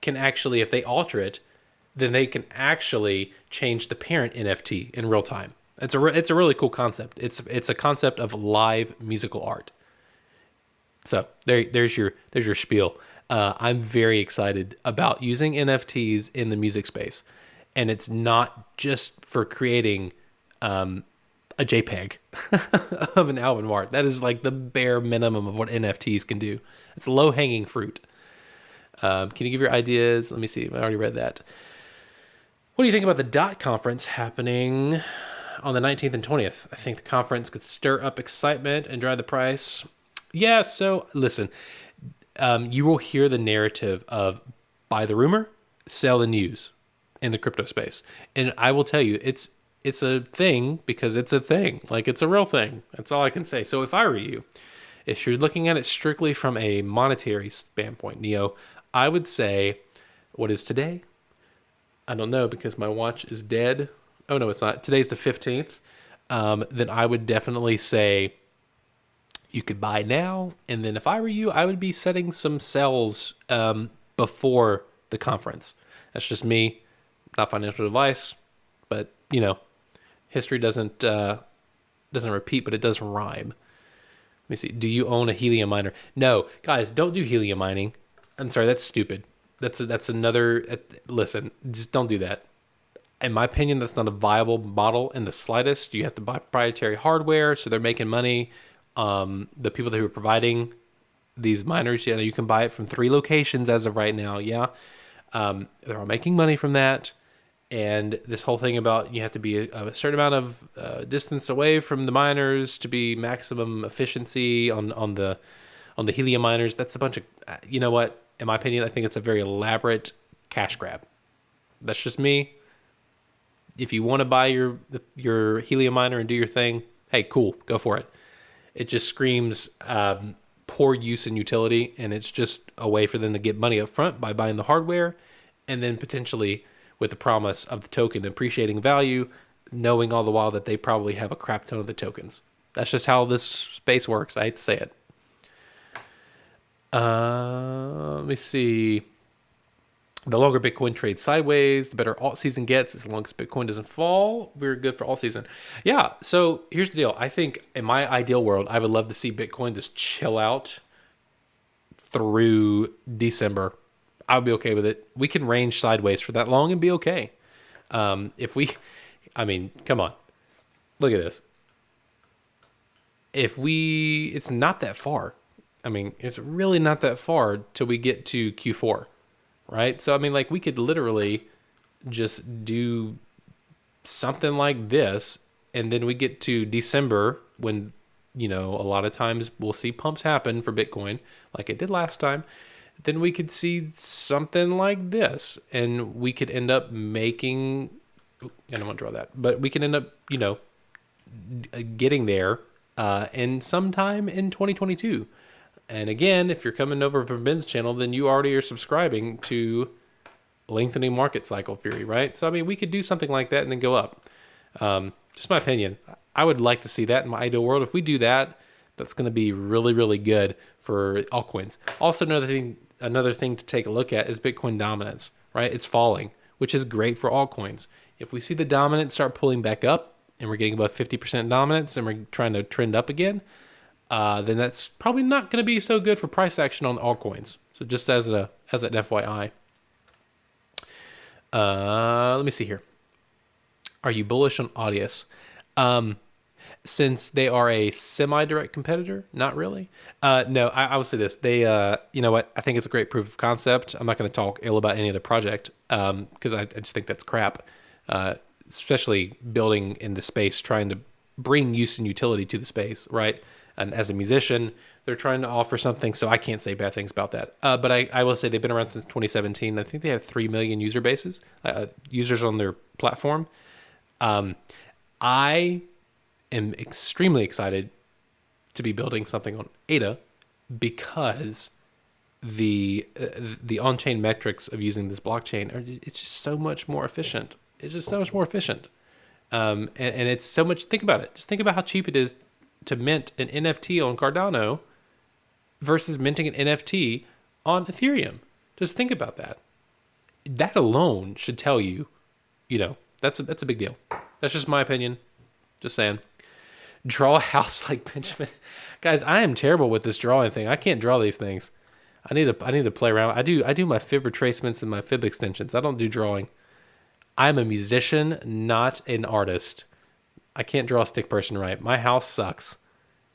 Speaker 1: can actually, if they alter it, then they can actually change the parent NFT in real time. It's a really cool concept. It's a concept of live musical art. So there's your spiel. I'm very excited about using NFTs in the music space. And it's not just for creating a JPEG of an album art. That is like the bare minimum of what NFTs can do. It's low-hanging fruit. Can you give your ideas? Let me see. I already read that. What do you think about the DOT conference happening on the 19th and 20th? I think the conference could stir up excitement and drive the price. Yeah, so listen. You will hear the narrative of buy the rumor, sell the news in the crypto space. And I will tell you, it's a thing because it's a thing. Like, it's a real thing. That's all I can say. So if I were you, if you're looking at it strictly from a monetary standpoint, Neo, I would say, what is today? I don't know because my watch is dead. Oh, no, it's not. Today's the 15th. Then I would definitely say you could buy now. And then if I were you, I would be setting some sells before the conference. That's just me. Not financial advice, but history doesn't repeat, but it does rhyme. Let me see. Do you own a helium miner? No, guys, don't do helium mining. I'm sorry, that's stupid. That's another. Listen, just don't do that. In my opinion, that's not a viable model in the slightest. You have to buy proprietary hardware, so they're making money. The people who are providing these miners, you can buy it from 3 locations as of right now. Yeah. They're all making money from that. And this whole thing about you have to be a certain amount of distance away from the miners to be maximum efficiency on the helium miners. That's a bunch of, you know what? In my opinion, I think it's a very elaborate cash grab. That's just me. If you want to buy your helium miner and do your thing, hey, cool, go for it. It just screams poor use and utility, and it's just a way for them to get money up front by buying the hardware, and then potentially with the promise of the token appreciating value, knowing all the while that they probably have a crap ton of the tokens. That's just how this space works. I hate to say it. Let me see. The longer Bitcoin trades sideways, the better alt season gets. As long as Bitcoin doesn't fall, we're good for alt season. Yeah, so here's the deal. I think in my ideal world, I would love to see Bitcoin just chill out through December. I would be okay with it. We can range sideways for that long and be okay. Come on. Look at this. It's not that far. It's really not that far till we get to Q4. Right? So, we could literally just do something like this, and then we get to December when, a lot of times we'll see pumps happen for Bitcoin like it did last time. Then we could see something like this, and we could end up making, I don't want to draw that, but we can end up, getting there in sometime in 2022. And again, if you're coming over from Ben's channel, then you already are subscribing to lengthening market cycle theory, right? So, we could do something like that and then go up. Just my opinion. I would like to see that in my ideal world. If we do that, that's going to be really, really good for altcoins. Also, another thing to take a look at is Bitcoin dominance, right? It's falling, which is great for altcoins. If we see the dominance start pulling back up and we're getting above 50% dominance and we're trying to trend up again, then that's probably not going to be so good for price action on altcoins. So just as an FYI. Let me see here. Are you bullish on Audius? Since they are a semi-direct competitor, not really. No, I will say this. They, you know what? I think it's a great proof of concept. I'm not going to talk ill about any other project because I just think that's crap. Especially building in the space, trying to bring use and utility to the space, right? And as a musician, they're trying to offer something, so I can't say bad things about that. But I will say they've been around since 2017. I think they have 3 million users on their platform. I am extremely excited to be building something on ADA because the on-chain metrics of using this blockchain it's just so much more efficient. It's just so much more efficient. And it's so much, think about it. Just think about how cheap it is to mint an NFT on Cardano versus minting an NFT on Ethereum. Just think about that. That alone should tell you, that's a big deal. That's just my opinion. Just saying. Draw a house like Benjamin. Guys, I am terrible with this drawing thing. I can't draw these things. I need to play around. I do my fib retracements and my fib extensions. I don't do drawing. I'm a musician, not an artist. I can't draw a stick person right. My house sucks.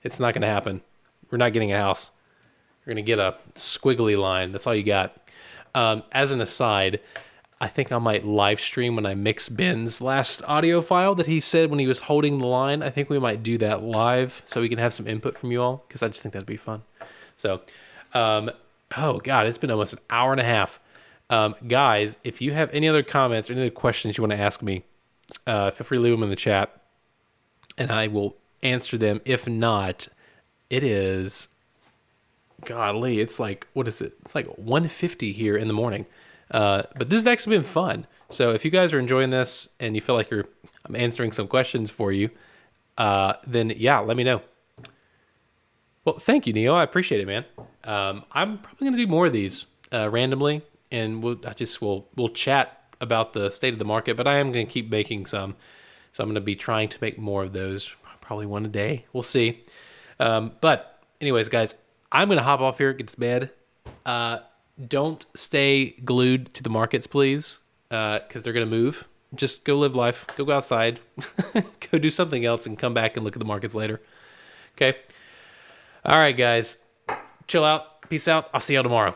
Speaker 1: It's not going to happen. We're not getting a house. You're going to get a squiggly line. That's all you got. As an aside, I think I might live stream when I mix Ben's last audio file that he said when he was holding the line. I think we might do that live so we can have some input from you all because I just think that'd be fun. So, oh God, it's been almost an hour and a half. Guys, if you have any other comments or any other questions you want to ask me, feel free to leave them in the chat and I will answer them. If not, it is, godly, it's like, what is it? It's like 1:50 here in the morning. But this has actually been fun. So if you guys are enjoying this and you feel like I'm answering some questions for you, then yeah, let me know. Well, thank you, Neo. I appreciate it, man. I'm probably going to do more of these randomly, and we'll chat about the state of the market, but I am going to keep making some. So I'm going to be trying to make more of those, probably one a day. We'll see. But anyways, guys, I'm going to hop off here, get to bed. Don't stay glued to the markets, please, because they're going to move. Just go live life. Go outside. Go do something else and come back and look at the markets later. Okay? All right, guys. Chill out. Peace out. I'll see y'all tomorrow.